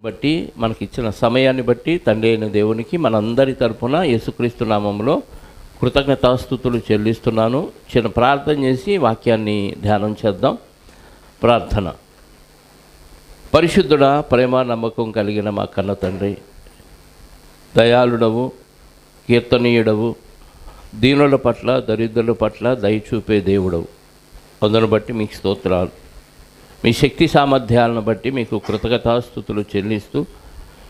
బట్టి మనకిచ్చిన సమయాన్ని బట్టి తండ్రి అయిన దేవునికి మనందరి తరపున యేసుక్రీస్తు నామములో కృతజ్ఞతాస్తుతులు చెల్లిస్తున్నాను. చిన్న ప్రార్థన చేసి వాక్యాన్ని ధ్యానం చేద్దాం. ప్రార్థన. పరిశుద్ధుడా, ప్రేమ నమ్మకం కలిగిన మా కన్న తండ్రి, దయాళుడవు, కీర్తనీయుడవు, దీనుల పట్ల దరిద్రుల పట్ల దయ చూపే దేవుడవు. అందును బట్టి మీకు స్తోత్రాలు. మీ శక్తి సామర్థ్యాలను బట్టి మీకు కృతజ్ఞతాస్తుతులు చెల్లిస్తూ,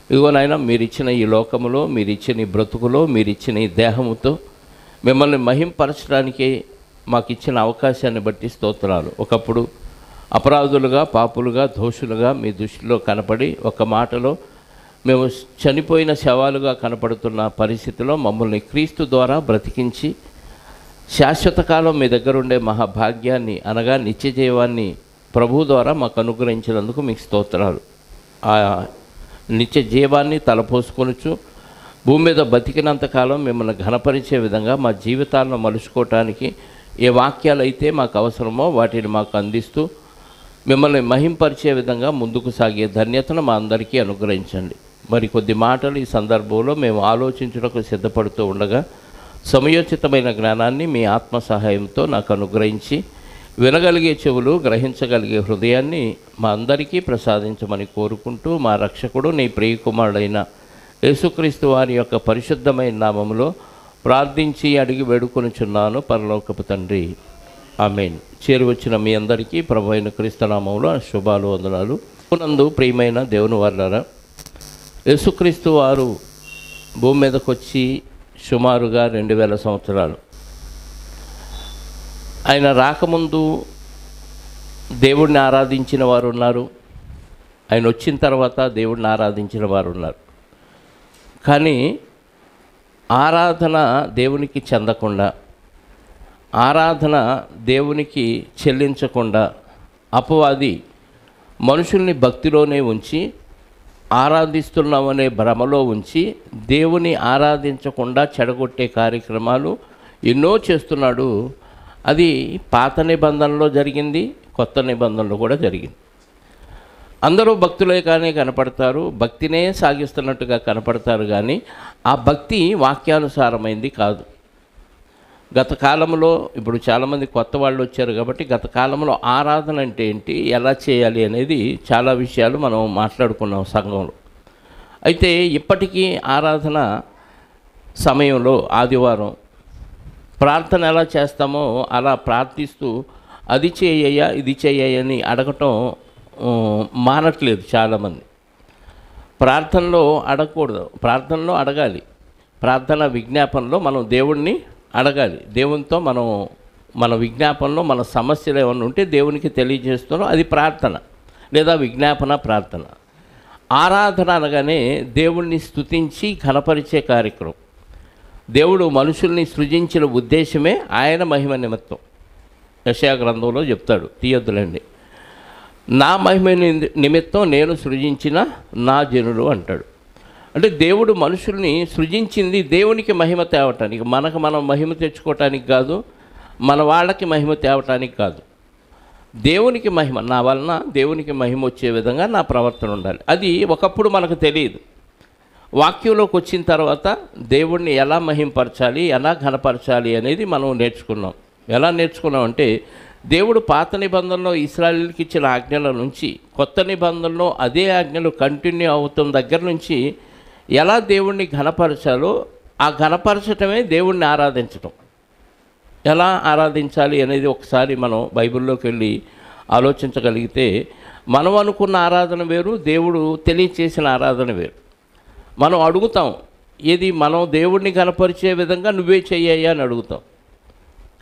ఇదిగోనైనా మీరిచ్చిన ఈ లోకములో, మీరిచ్చిన ఈ బ్రతుకులో, మీరిచ్చిన ఈ దేహముతో మిమ్మల్ని మహింపరచడానికి మాకు ఇచ్చిన అవకాశాన్ని బట్టి స్తోత్రాలు. ఒకప్పుడు అపరాధులుగా, పాపులుగా, దోషులుగా మీ దృష్టిలో కనపడి ఒక మాటలో మేము చనిపోయిన శవాలుగా కనపడుతున్న పరిస్థితిలో మమ్మల్ని క్రీస్తు ద్వారా బ్రతికించి శాశ్వత కాలం మీ దగ్గరుండే మహాభాగ్యాన్ని అనగా నిత్య జీవాన్ని ప్రభు ద్వారా మాకు అనుగ్రహించినందుకు మీకు స్తోత్రాలు. ఆ నిత్య జీవాన్ని తలపోసుకొనుచు భూమి మీద బతికినంతకాలం మిమ్మల్ని ఘనపరిచే విధంగా మా జీవితాలను మలుచుకోవటానికి ఏ వాక్యాలు అయితే మాకు అవసరమో వాటిని మాకు అందిస్తూ మిమ్మల్ని మహింపరిచే విధంగా ముందుకు సాగే ధన్యతను మా అందరికీ అనుగ్రహించండి. మరి కొద్ది మాటలు ఈ సందర్భంలో మేము ఆలోచించుటకు సిద్ధపడుతూ ఉండగా సమయోచితమైన జ్ఞానాన్ని మీ ఆత్మ సహాయంతో నాకు అనుగ్రహించి వినగలిగే చెవులు, గ్రహించగలిగే హృదయాన్ని మా అందరికీ ప్రసాదించమని కోరుకుంటూ, మా రక్షకుడు నీ ప్రియకుమారుడైన యేసుక్రీస్తు వారి యొక్క పరిశుద్ధమైన నామములో ప్రార్థించి అడిగి వేడుకొనుచున్నాను పరలోకపు తండ్రి, ఆమేన్. చేరువచ్చిన మీ అందరికీ ప్రభు అయిన క్రీస్తు నామములో శుభాలు, వందనాలు. నందు ప్రియమైన దేవుని వారులారా, యేసుక్రీస్తు వారు భూమి మీదకి వచ్చి సుమారుగా 2000 సంవత్సరాలు. ఆయన రాకముందు దేవుడిని ఆరాధించిన వారు ఉన్నారు, ఆయన వచ్చిన తర్వాత దేవుడిని ఆరాధించిన వారు ఉన్నారు. కానీ ఆరాధన దేవునికి చెందకుండా, ఆరాధన దేవునికి చెల్లించకుండా అపవాది మనుషుల్ని భక్తిలోనే ఉంచి, ఆరాధిస్తున్నామనే భ్రమలో ఉంచి దేవుని ఆరాధించకుండా చెడగొట్టే కార్యక్రమాలు ఎన్నో చేస్తున్నాడు. అది పాత నిబంధనలో జరిగింది, కొత్త నిబంధనలో కూడా జరిగింది. అందరూ భక్తులే కానీ కనపడతారు, భక్తినే సాగిస్తున్నట్టుగా కనపడతారు, కానీ ఆ భక్తి వాక్యానుసారమైంది కాదు. గత కాలంలో, ఇప్పుడు చాలామంది కొత్త వాళ్ళు వచ్చారు కాబట్టి గత కాలంలో ఆరాధన అంటే ఏంటి, ఎలా చేయాలి అనేది చాలా విషయాలు మనం మాట్లాడుకున్నాం సంఘంలో. అయితే ఇప్పటికీ ఆరాధన సమయంలో ఆదివారం ప్రార్థన ఎలా చేస్తామో అలా ప్రార్థిస్తూ అది చేయ్యా ఇది చేయ్యని అడగటం మానట్లేదు చాలామంది. ప్రార్థనలో అడగకూడదు, ప్రార్థనలో అడగాలి. ప్రార్థన విజ్ఞాపనలో మనం దేవుణ్ణి అడగాలి. దేవునితో మనం మన విజ్ఞాపనలో మన సమస్యలు ఏమన్నా ఉంటే దేవునికి తెలియజేస్తున్నాం, అది ప్రార్థన లేదా విజ్ఞాపన ప్రార్థన. ఆరాధన అనగానే దేవుణ్ణి స్తుతించి ఘనపరిచే కార్యక్రమం. దేవుడు మనుషుల్ని సృజించిన ఉద్దేశమే ఆయన మహిమ నిమిత్తం. యెషయా గ్రంథంలో చెప్తాడు, తీయొద్దులండి, నా మహిమ నిమిత్తం నేను సృజించిన నా జనులు అంటాడు. అంటే దేవుడు మనుషుల్ని సృజించింది దేవునికి మహిమ తేవటానికి, మనకు మనం మహిమ తెచ్చుకోవటానికి కాదు, మన వాళ్ళకి మహిమ తేవటానికి కాదు. దేవునికి మహిమ, నా వలన దేవునికి మహిమ వచ్చే విధంగా నా ప్రవర్తన ఉండాలి. అది ఒకప్పుడు మనకు తెలియదు. వాక్యంలోకి వచ్చిన తర్వాత దేవుణ్ణి ఎలా మహింపరచాలి, ఎలా ఘనపరచాలి అనేది మనం నేర్చుకున్నాం. ఎలా నేర్చుకున్నాం అంటే, దేవుడు పాత నిబంధనలో ఇశ్రాయేలుకి ఇచ్చిన ఆజ్ఞల నుంచి కొత్త నిబంధనలో అదే ఆజ్ఞలు కంటిన్యూ అవుతున్న దగ్గర నుంచి ఎలా దేవుణ్ణి ఘనపరచాలో, ఆ ఘనపరచటమే దేవుణ్ణి ఆరాధించటం. ఎలా ఆరాధించాలి అనేది ఒకసారి మనం బైబిల్లోకి వెళ్ళి ఆలోచించగలిగితే, మనం అనుకున్న ఆరాధన వేరు, దేవుడు తెలియచేసిన ఆరాధన వేరు. మనం అడుగుతాం, ఏది మనం దేవుడిని కనపరిచే విధంగా నువ్వే చెయ్యయ్యా అని అడుగుతాం.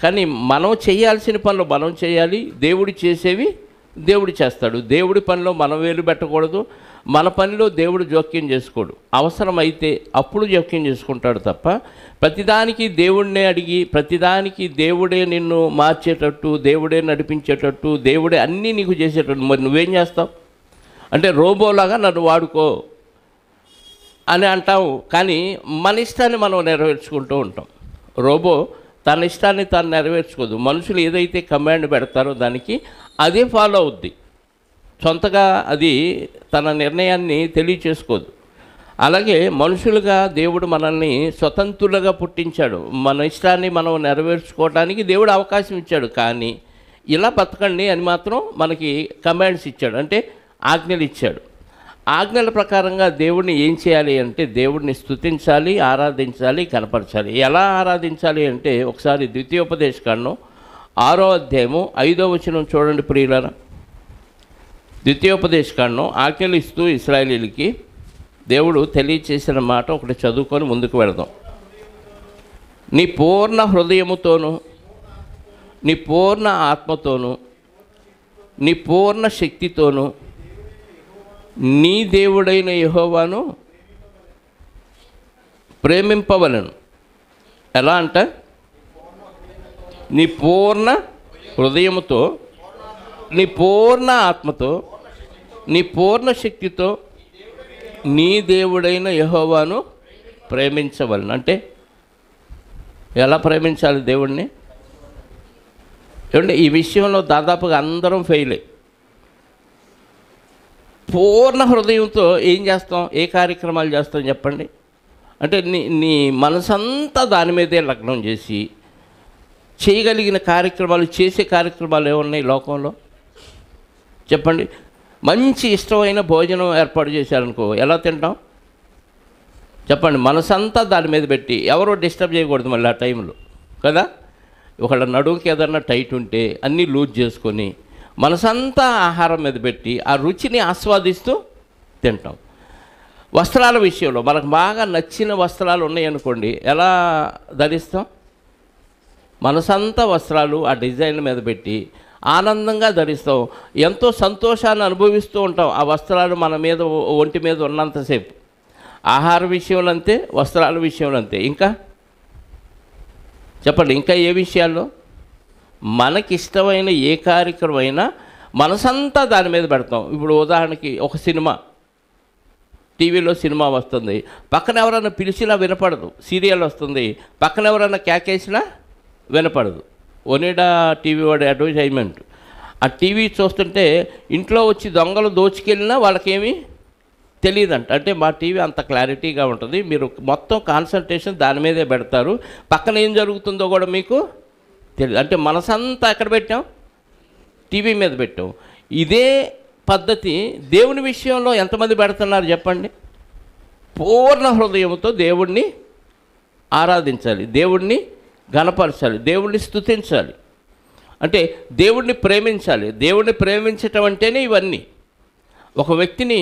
కానీ మనం చేయాల్సిన పనులు మనం చేయాలి, దేవుడు చేసేవి దేవుడు చేస్తాడు. దేవుడి పనిలో మనం వేలు పెట్టకూడదు, మన పనిలో దేవుడు జోక్యం చేసుకోడు. అవసరమైతే అప్పుడు జోక్యం చేసుకుంటాడు తప్ప ప్రతిదానికి దేవుడినే అడిగి, ప్రతిదానికి దేవుడే నిన్ను మార్చేటట్టు, దేవుడే నడిపించేటట్టు, దేవుడే అన్నీ నీకు చేసేటట్టు మరి నువ్వేం చేస్తావు అంటే, రోబోలాగా నన్ను వాడుకో అని అంటావు. కానీ మన ఇష్టాన్ని మనం నెరవేర్చుకుంటూ ఉంటాం. రోబో తన ఇష్టాన్ని తాను నెరవేర్చుకోదు. మనుషులు ఏదైతే కమాండ్ పెడతారో దానికి అదే ఫాలో అవుద్ది. సొంతగా అది తన నిర్ణయాన్ని తెలియచేసుకోదు. అలాగే మనుషులుగా దేవుడు మనల్ని స్వతంత్రులుగా పుట్టించాడు. మన ఇష్టాన్ని మనం నెరవేర్చుకోవడానికి దేవుడు అవకాశం ఇచ్చాడు. కానీ ఇలా బతకండి అని మాత్రం మనకి కమాండ్స్ ఇచ్చాడు, అంటే ఆజ్ఞలు ఇచ్చాడు. ఆజ్ఞల ప్రకారంగా దేవుడిని ఏం చేయాలి అంటే దేవుడిని స్తుతించాలి, ఆరాధించాలి, కనపరచాలి. ఎలా ఆరాధించాలి అంటే ఒకసారి ద్వితీయోపదేశకాండం 6వ అధ్యాయము 5వ వచనం చూడండి ప్రియులారా. ద్వితీయోపదేశకాండం ఆజ్ఞలు ఇస్తూ ఇశ్రాయేలీయులకి దేవుడు తెలియచేసిన మాట ఒకటి చదువుకొని ముందుకు వెళదాం. నీ పూర్ణ హృదయముతోనూ, నీ పూర్ణ ఆత్మతోనూ, నీ పూర్ణ శక్తితోనూ నీ దేవుడైన యెహోవాను ప్రేమింపవలెను. ఎలా అంట? నీ పూర్ణ హృదయముతో, నీ పూర్ణ ఆత్మతో, నీ పూర్ణ శక్తితో నీ దేవుడైన యెహోవాను ప్రేమించవలెను. అంటే ఎలా ప్రేమించాలి దేవుణ్ణి? ఏమంటే ఈ విషయంలో దాదాపుగా అందరం ఫెయిలే. పూర్ణ హృదయంతో ఏం చేస్తాం? ఏ కార్యక్రమాలు చేస్తాం చెప్పండి? అంటే నీ మనసంతా దాని మీదే లగ్నం చేసి చేయగలిగిన కార్యక్రమాలు, చేసే కార్యక్రమాలు ఏమున్నాయి లోకంలో చెప్పండి? మంచి ఇష్టమైన భోజనం ఏర్పాటు చేశారనుకో, ఎలా తింటాం చెప్పండి? మనసంతా దాని మీద పెట్టి, ఎవరో డిస్టర్బ్ చేయకూడదు మళ్ళీ ఆ టైంలో కదా. ఒకళ్ళ నడుముకి ఏదన్నా టైట్ ఉంటే అన్నీ లూజ్ చేసుకొని మనసంతా ఆహారం మీద పెట్టి ఆ రుచిని ఆస్వాదిస్తూ తింటాం. వస్త్రాల విషయంలో మనకు బాగా నచ్చిన వస్త్రాలు ఉన్నాయనుకోండి, ఎలా ధరిస్తాం? మనసంతా వస్త్రాలు ఆ డిజైన్ మీద పెట్టి ఆనందంగా ధరిస్తాం. ఎంతో సంతోషాన్ని అనుభవిస్తూ ఉంటాం ఆ వస్త్రాలు మన మీద, ఒంటి మీద ఉన్నంతసేపు. ఆహార విషయంలో అంతే, వస్త్రాల విషయంలో అంతే. ఇంకా చెప్పండి, ఇంకా ఏ విషయాల్లో? మనకిష్టమైన ఏ కార్యక్రమమైనా మనసంతా దాని మీద పెడతాం. ఇప్పుడు ఉదాహరణకి ఒక సినిమా, టీవీలో సినిమా వస్తుంది, పక్కన ఎవరైనా పిలిచినా వినపడదు. సీరియల్ వస్తుంది, పక్కన ఎవరైనా కేకేసినా వినపడదు. ఒనిడా టీవీ వాడి అడ్వర్టైజ్మెంట్. ఆ టీవీ చూస్తుంటే ఇంట్లో వచ్చి దొంగలు దోచుకెళ్ళినా వాళ్ళకేమీ తెలియదంట. అంటే మా టీవీ అంత క్లారిటీగా ఉంటుంది, మీరు మొత్తం కాన్సన్ట్రేషన్ దాని మీదే పెడతారు, పక్కన ఏం జరుగుతుందో కూడా మీకు తెలియదు. అంటే మనసంతా ఎక్కడ పెట్టాం? టీవీ మీద పెట్టాం. ఇదే పద్ధతి దేవుని విషయంలో ఎంతమంది పెడుతున్నారు చెప్పండి? పూర్ణ హృదయంతో దేవుణ్ణి ఆరాధించాలి, దేవుణ్ణి ఘనపరచాలి, దేవుణ్ణి స్తుతించాలి, అంటే దేవుణ్ణి ప్రేమించాలి. దేవుణ్ణి ప్రేమించటం అంటేనే ఇవన్నీ. ఒక వ్యక్తిని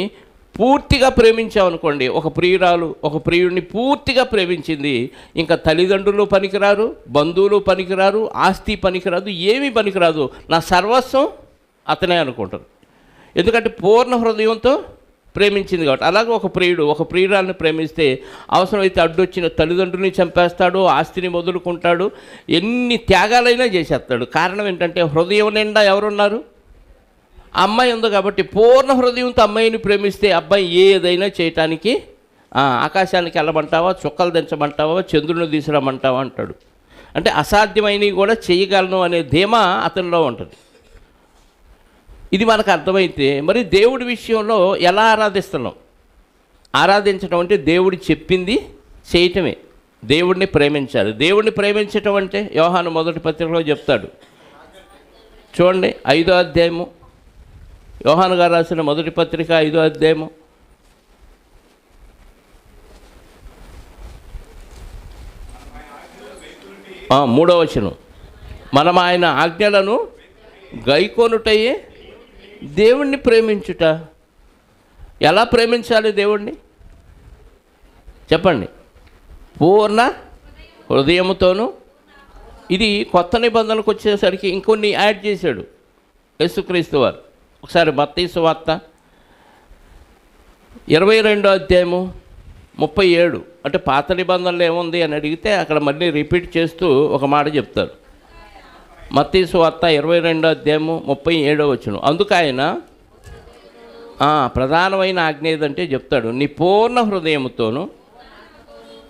పూర్తిగా ప్రేమించామనుకోండి, ఒక ప్రియురాలు ఒక ప్రియుడిని పూర్తిగా ప్రేమించింది, ఇంకా తల్లిదండ్రులు పనికిరారు, బంధువులు పనికిరారు, ఆస్తి పనికిరాదు, ఏమీ పనికిరాదు, నా సర్వస్వం అతనే అనుకుంటారు. ఎందుకంటే పూర్ణ హృదయంతో ప్రేమించింది కాబట్టి. అలాగే ఒక ప్రియుడు ఒక ప్రియురాలను ప్రేమిస్తే అవసరమైతే అడ్డొచ్చిన తల్లిదండ్రులని చంపేస్తాడు, ఆస్తిని వదులుకుంటాడు, ఎన్ని త్యాగాలైనా చేసేస్తాడు. కారణం ఏంటంటే హృదయం నిండా ఎవరున్నారు? అమ్మాయి ఉంది కాబట్టి. పూర్ణ హృదయంతో అమ్మాయిని ప్రేమిస్తే అబ్బాయి ఏదైనా చేయటానికి, ఆకాశానికి వెళ్ళమంటావా, చుక్కలు దించమంటావా, చంద్రుని తీసుకురమ్మంటావా అంటాడు. అంటే అసాధ్యమైనవి కూడా చేయగలను అనే ధీమా అతనిలో ఉంటుంది. ఇది మనకు అర్థమైతే మరి దేవుడి విషయంలో ఎలా ఆరాధిస్తున్నాం? ఆరాధించడం అంటే దేవుడు చెప్పింది చేయటమే. దేవుడిని ప్రేమించాలి. దేవుడిని ప్రేమించటం అంటే యోహాను మొదటి పత్రికలో చెప్తాడు చూడండి, 5వ అధ్యాయము, యోహాను గారు రాసిన మొదటి పత్రిక 5వ అధ్యాయము 3వ వచనం. మనం ఆయన ఆజ్ఞలను గైకొనుటయే దేవుణ్ణి ప్రేమించుట. ఎలా ప్రేమించాలి దేవుణ్ణి చెప్పండి? పూర్ణ హృదయముతోనూ. ఇది కొత్త నిబంధనలకు వచ్చేసరికి ఇంకొన్ని యాడ్ చేశాడు యేసుక్రీస్తు వారు. ఒకసారి మత్తయి సువార్త 22వ అధ్యాయము 37, అంటే పాత నిబంధనలు ఏముంది అని అడిగితే అక్కడ మళ్ళీ రిపీట్ చేస్తూ ఒక మాట చెప్తారు. మత్తయి సువార్త 22వ అధ్యాయము 37వ వచనం. అందుకు ఆయన ప్రధానమైన ఆజ్ఞ ఏదంటే చెప్తాడు, నీ పూర్ణ హృదయముతోనూ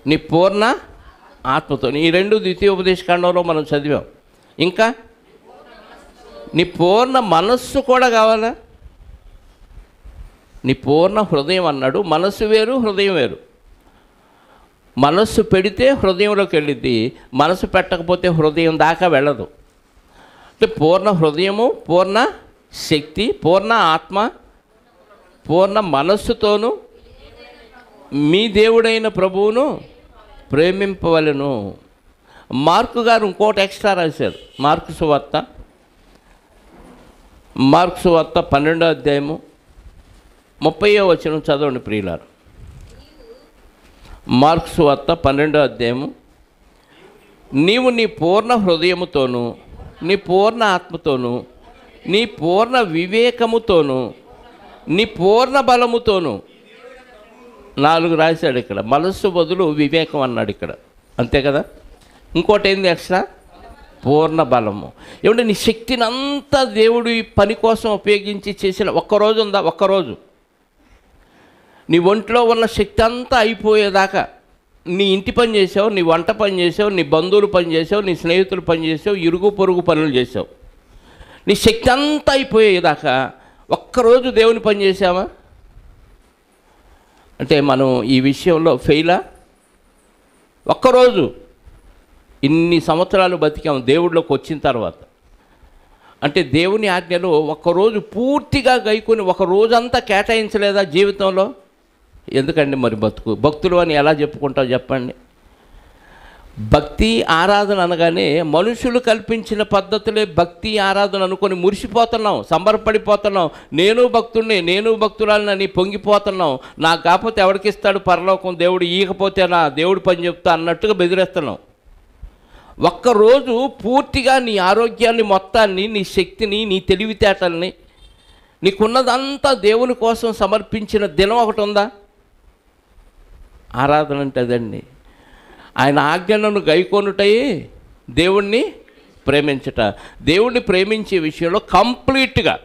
నీ పూర్ణ ఆత్మతో. ఈ రెండు ద్వితీయోపదేశకాండంలో మనం చదివాం. ఇంకా నీ పూర్ణ మనస్సు కూడా కావాలా? నీ పూర్ణ హృదయం అన్నాడు. మనస్సు వేరు, హృదయం వేరు. మనస్సు పెడితే హృదయంలోకి వెళ్ళిద్ది, మనసు పెట్టకపోతే హృదయం దాకా వెళ్ళదు. అంటే పూర్ణ హృదయము, పూర్ణ శక్తి, పూర్ణ ఆత్మ, పూర్ణ మనస్సుతోనూ మీ దేవుడైన ప్రభువును ప్రేమింపవలెను. మార్కు గారు ఇంకోటి ఎక్స్ట్రా రాశారు. మార్కు సువార్త 12వ అధ్యాయము 30వ వచనం చదవండి ప్రియులారు. మార్కు సువార్త 12వ అధ్యాయము, నీవు నీ పూర్ణ హృదయముతోనూ, నీ పూర్ణ ఆత్మతోనూ, నీ పూర్ణ వివేకముతోనూ, నీ పూర్ణ బలముతోనూ. 4 రాశాడు ఇక్కడ. మనస్సు బదులు వివేకం అన్నాడు ఇక్కడ, అంతే కదా. ఇంకోటి ఏంది ఎక్స్ట్రా? పూర్ణ బలము. ఏమంటే నీ శక్తిని అంతా దేవుడు ఈ పని కోసం ఉపయోగించి చేసిన ఒక్కరోజు ఉందా? ఒక్కరోజు నీ ఒంట్లో ఉన్న శక్తి అంతా అయిపోయేదాకా నీ ఇంటి పని చేసావు, నీ వంట పని చేసావు, నీ బంధువులు పని చేసావు, నీ స్నేహితులు పని చేసావు, ఇరుగు పొరుగు పనులు చేసావు. నీ శక్తి అంతా అయిపోయేదాకా ఒక్కరోజు దేవుని పని చేసావా? అంటే మనం ఈ విషయంలో ఫెయిలా? ఒక్కరోజు ఇన్ని సంవత్సరాలు బతికాము దేవుడిలోకి వచ్చిన తర్వాత. అంటే దేవుని ఆజ్ఞలు ఒక్కరోజు పూర్తిగా గైకొని ఒక రోజంతా కేటాయించలేదా జీవితంలో? ఎందుకండి మరి భక్తులు అని ఎలా చెప్పుకుంటావు చెప్పండి? భక్తి ఆరాధన అనగానే మనుషులు కల్పించిన పద్ధతులే భక్తి ఆరాధన అనుకొని మురిసిపోతున్నాం, సంబరపడిపోతున్నాం. నేను భక్తుడిని, నేను భక్తురాలని పొంగిపోతున్నాం. నాకు కాకపోతే ఎవరికిస్తాడు పరలోకం దేవుడు, ఈకపోతే నా దేవుడు పని చెప్తా అన్నట్టుగా బెదిరేస్తున్నాం. ఒక్కరోజు పూర్తిగా నీ ఆరోగ్యాన్ని మొత్తాన్ని, నీ శక్తిని, నీ తెలివితేటల్ని, నీకున్నదంతా దేవుని కోసం సమర్పించిన దినం ఒకటి ఉందా? ఆరాధన అంటే అదండి. ఆయన ఆజ్ఞలను గైకొనుటయే దేవుణ్ణి ప్రేమించట. దేవుణ్ణి ప్రేమించే విషయంలో కంప్లీట్గా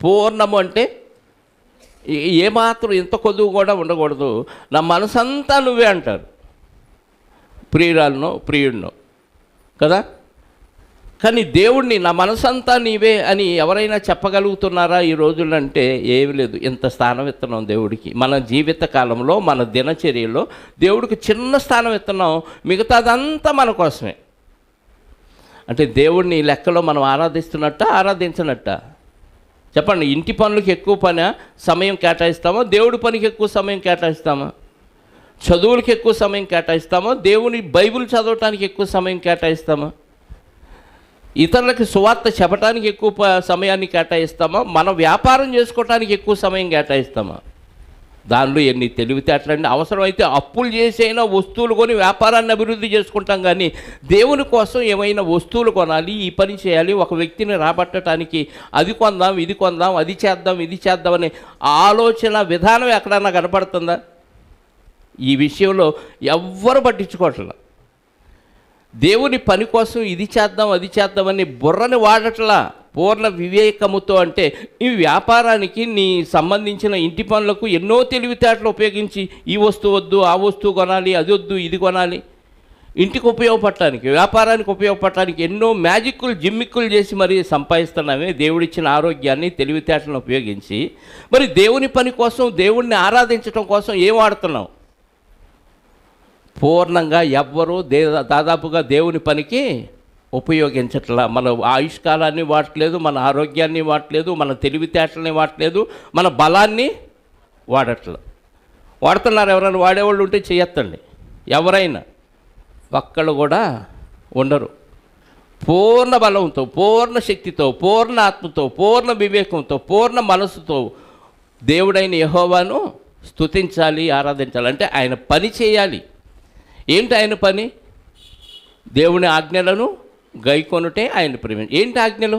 పూర్ణము అంటే ఏమాత్రం ఇంత కొద్దువు కూడా ఉండకూడదు. నా మనసంతా నువ్వే అంటారు, ప్రియురాలను ప్రియుడినో కదా. కానీ దేవుణ్ణి నా మనసంతా నీవే అని ఎవరైనా చెప్పగలుగుతున్నారా ఈ రోజుల్లో? అంటే ఏమి లేదు. ఇంత స్థానం ఇస్తున్నాం దేవుడికి. మన జీవిత కాలంలో, మన దినచర్యలో దేవుడికి చిన్న స్థానం ఇస్తున్నాం, మిగతాదంతా మన కోసమే. అంటే దేవుడిని లెక్కలో మనం ఆరాధిస్తున్నట్ట, ఆరాధించినట్ట చెప్పండి. ఇంటి పనులకు ఎక్కువ సమయం కేటాయిస్తామా? దేవుడి పనికి ఎక్కువ సమయం కేటాయిస్తామా? చదువులకు ఎక్కువ సమయం కేటాయిస్తామా? దేవుని బైబిల్ చదవటానికి ఎక్కువ సమయం కేటాయిస్తామా? ఇతరులకి సువార్త చెప్పడానికి ఎక్కువ సమయాన్ని కేటాయిస్తామా? మన వ్యాపారం చేసుకోవటానికి ఎక్కువ సమయం కేటాయిస్తామా? దానిలో ఎన్ని తెలివితేటలండి. అవసరమైతే అప్పులు చేసైనా వస్తువులు కొని వ్యాపారాన్ని అభివృద్ధి చేసుకుంటాం. కానీ దేవుని కోసం ఏమైనా వస్తువులు కొనాలి, ఈ పని చేయాలి, ఒక వ్యక్తిని రాబట్టడానికి అది కొందాం, ఇది కొందాం, అది చేద్దాం, ఇది చేద్దామనే ఆలోచన విధానం ఎక్కడన్నా కనపడుతుందా? ఈ విషయంలో ఎవ్వరు పట్టించుకోవట్లా. దేవుని పని కోసం ఇది చేద్దాం, అది చేద్దామని బుర్రని వాడట్లా పూర్ణ వివేకముతో. అంటే ఈ వ్యాపారానికి, నీ సంబంధించిన ఇంటి పనులకు ఎన్నో తెలివితేటలు ఉపయోగించి ఈ వస్తువు వద్దు, ఆ వస్తువు కొనాలి, అది వద్దు, ఇది కొనాలి, ఇంటికి ఉపయోగపడటానికి, వ్యాపారానికి ఉపయోగపడటానికి ఎన్నో మ్యాజిక్కులు, జిమ్మిక్కులు చేసి మరి సంపాదిస్తున్నామే దేవుడిచ్చిన ఆరోగ్యాన్ని, తెలివితేటలను ఉపయోగించి. మరి దేవుని పని కోసం, దేవుణ్ణి ఆరాధించడం కోసం ఏం వాడుతున్నాం? పూర్ణంగా ఎవ్వరూ దాదాపుగా దేవుని పనికి ఉపయోగించట్లా. మన ఆయుష్కాలాన్ని వాడట్లేదు, మన ఆరోగ్యాన్ని వాడట్లేదు, మన తెలివితేటల్ని వాడట్లేదు, మన బలాన్ని వాడట్లేదు. వాడుతున్నారు. ఎవరైనా వాడేవాళ్ళు ఉంటే చేయొద్దండి. ఎవరైనా ఒక్కళ్ళు కూడా ఉండరు. పూర్ణ బలంతో, పూర్ణ శక్తితో, పూర్ణ ఆత్మతో, పూర్ణ వివేకంతో, పూర్ణ మనసుతో దేవుడైన యెహోవాను స్తుతించాలి, ఆరాధించాలి. అంటే ఆయన పని చేయాలి. ఏంటి ఆయన పని? దేవుని ఆజ్ఞలను గైకొనుటే ఆయన ప్రేమ. ఏంటి ఆజ్ఞలు?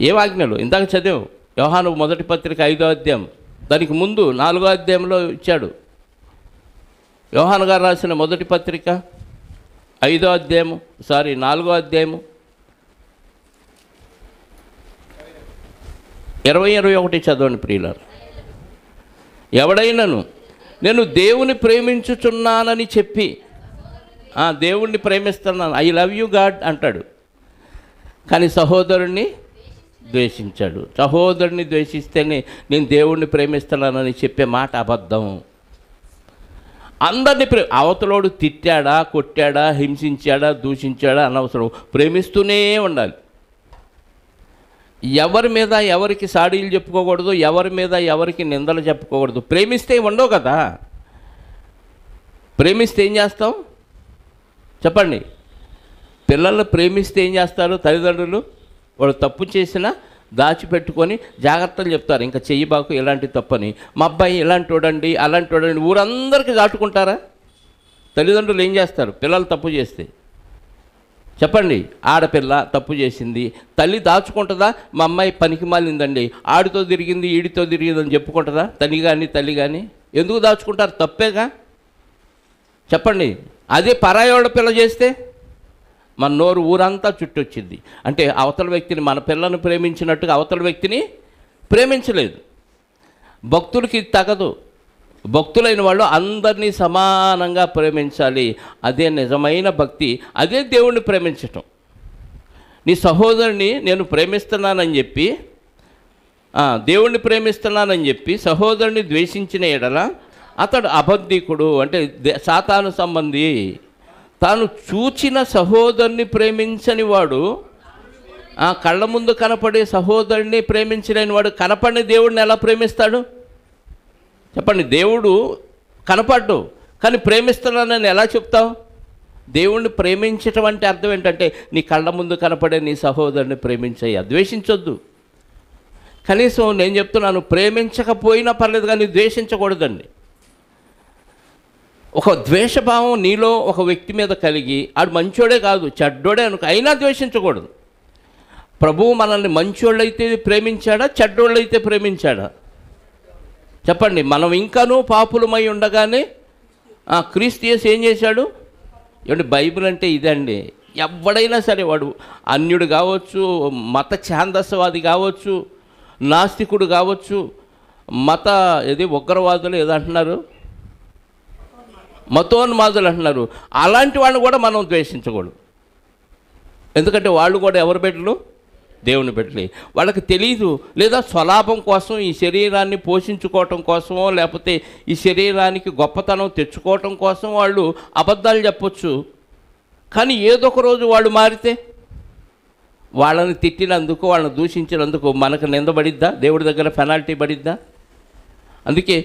ఏం ఆజ్ఞలు? ఇందాక చదివాం యోహాను మొదటి పత్రిక 5వ అధ్యాయం, దానికి ముందు 4వ అధ్యాయంలో ఇచ్చాడు. యోహాను గారు రాసిన మొదటి పత్రిక 4వ అధ్యాయము 20-21 చదవండి ప్రియులారా. ఎవడైనాను నేను దేవుని ప్రేమించుచున్నానని చెప్పి, దేవుణ్ణి ప్రేమిస్తున్నాను, ఐ లవ్ యూ గాడ్ అంటాడు, కానీ సహోదరుణ్ణి ద్వేషించాడు. సహోదరుని ద్వేషిస్తేనే నేను దేవుణ్ణి ప్రేమిస్తున్నానని చెప్పే మాట అబద్ధం. అందరినీ అవతలోడు తిట్టాడా, కొట్టాడా, హింసించాడా, దూషించాడా అనవసరం, ప్రేమిస్తూనే ఉండాలి. ఎవరి మీద ఎవరికి సాడీలు చెప్పుకోకూడదు, ఎవరి మీద ఎవరికి నిందలు చెప్పుకోకూడదు. ప్రేమిస్తే ఉండవు కదా. ప్రేమిస్తే ఏం చేస్తాం చెప్పండి? పిల్లలు ప్రేమిస్తే ఏం చేస్తారు తల్లిదండ్రులు? వాడు తప్పు చేసినా దాచిపెట్టుకొని జాగ్రత్తలు చెప్తారు, ఇంకా చెయ్యబాకు ఇలాంటి తప్పని. మా అబ్బాయి ఇలాంటి వాడండి, అలాంటి వాడండి ఊరందరికీ దాటుకుంటారా? తల్లిదండ్రులు ఏం చేస్తారు పిల్లలు తప్పు చేస్తే? చెప్పండి. ఆడపిల్ల తప్పు చేసింది, తల్లి దాచుకుంటుందా? మా అమ్మాయి పనికి మాలిందండి, ఆడితో తిరిగింది ఈడితో తిరిగిందని చెప్పుకుంటుందా? తల్లి కానీ ఎందుకు దాచుకుంటారు? తప్పేగా. చెప్పండి. అదే పరాయోడ పిల్ల చేస్తే మన నోరు ఊరంతా చుట్టొచ్చింది. అంటే అవతల వ్యక్తిని, మన పిల్లను ప్రేమించినట్టుగా అవతల వ్యక్తిని ప్రేమించలేదు. భక్తులకి తగదు. భక్తులైన వాళ్ళు అందరినీ సమానంగా ప్రేమించాలి. అదే నిజమైన భక్తి, అదే దేవుణ్ణి ప్రేమించటం. నీ సహోదరుని నేను ప్రేమిస్తున్నానని చెప్పి, దేవుణ్ణి ప్రేమిస్తున్నానని చెప్పి సహోదరుని ద్వేషించిన ఎడల అతడు అబద్ధికుడు, అంటే సాతాను సంబంధి. తాను చూచిన సహోదరుని ప్రేమించని వాడు, కళ్ళ ముందు కనపడే సహోదరుని ప్రేమించలేని వాడు కనపడిన దేవుడిని ఎలా ప్రేమిస్తాడు చెప్పండి? దేవుడు కనపడ్డు, కానీ ప్రేమిస్తున్నానని ఎలా చెప్తావు? దేవుణ్ణి ప్రేమించటం అంటే అర్థం ఏంటంటే నీ కళ్ళ ముందు కనపడే నీ సహోదరుని ప్రేమించయ్యా, ద్వేషించొద్దు. కనీసం నేను చెప్తున్నాను, ప్రేమించకపోయినా పర్లేదు కానీ ద్వేషించకూడదండి. ఒక ద్వేషభావం నీలో ఒక వ్యక్తి మీద కలిగి, ఆడు మంచోడే కాదు చెడ్డోడే అనుకో, అయినా ద్వేషించకూడదు. ప్రభువు మనల్ని మంచోళ్ళైతే ప్రేమించాడా, చెడ్డోళ్ళైతే ప్రేమించాడా చెప్పండి? మనం ఇంకానూ పాపులమై ఉండగానే క్రీస్తు యేసు ఏం చేశాడు? ఏమంటే బైబిల్ అంటే ఇదండి. ఎవడైనా సరే, వాడు అన్యుడు కావచ్చు, మత ఛాందస్వాది కావచ్చు, నాస్తికుడు కావచ్చు, ఉగ్రవాదులు ఏదో అంటున్నారు, మతోన్మాదులు అంటున్నారు, అలాంటి వాళ్ళని కూడా మనం ద్వేషించకూడదు. ఎందుకంటే వాళ్ళు కూడా ఎవరు బిడ్డలు? దేవుని బిడ్డలే. వాళ్ళకి తెలీదు, లేదా స్వలాభం కోసం, ఈ శరీరాన్ని పోషించుకోవటం కోసమో, లేకపోతే ఈ శరీరానికి గొప్పతనం తెచ్చుకోవటం కోసం వాళ్ళు అబద్ధాలు చెప్పొచ్చు. కానీ ఏదో ఒక రోజు వాళ్ళు మారితే, వాళ్ళని తిట్టినందుకు, వాళ్ళని దూషించినందుకు మనకు నిందబడిద్దా? దేవుడి దగ్గర పెనాల్టీ పడిద్దా? అందుకే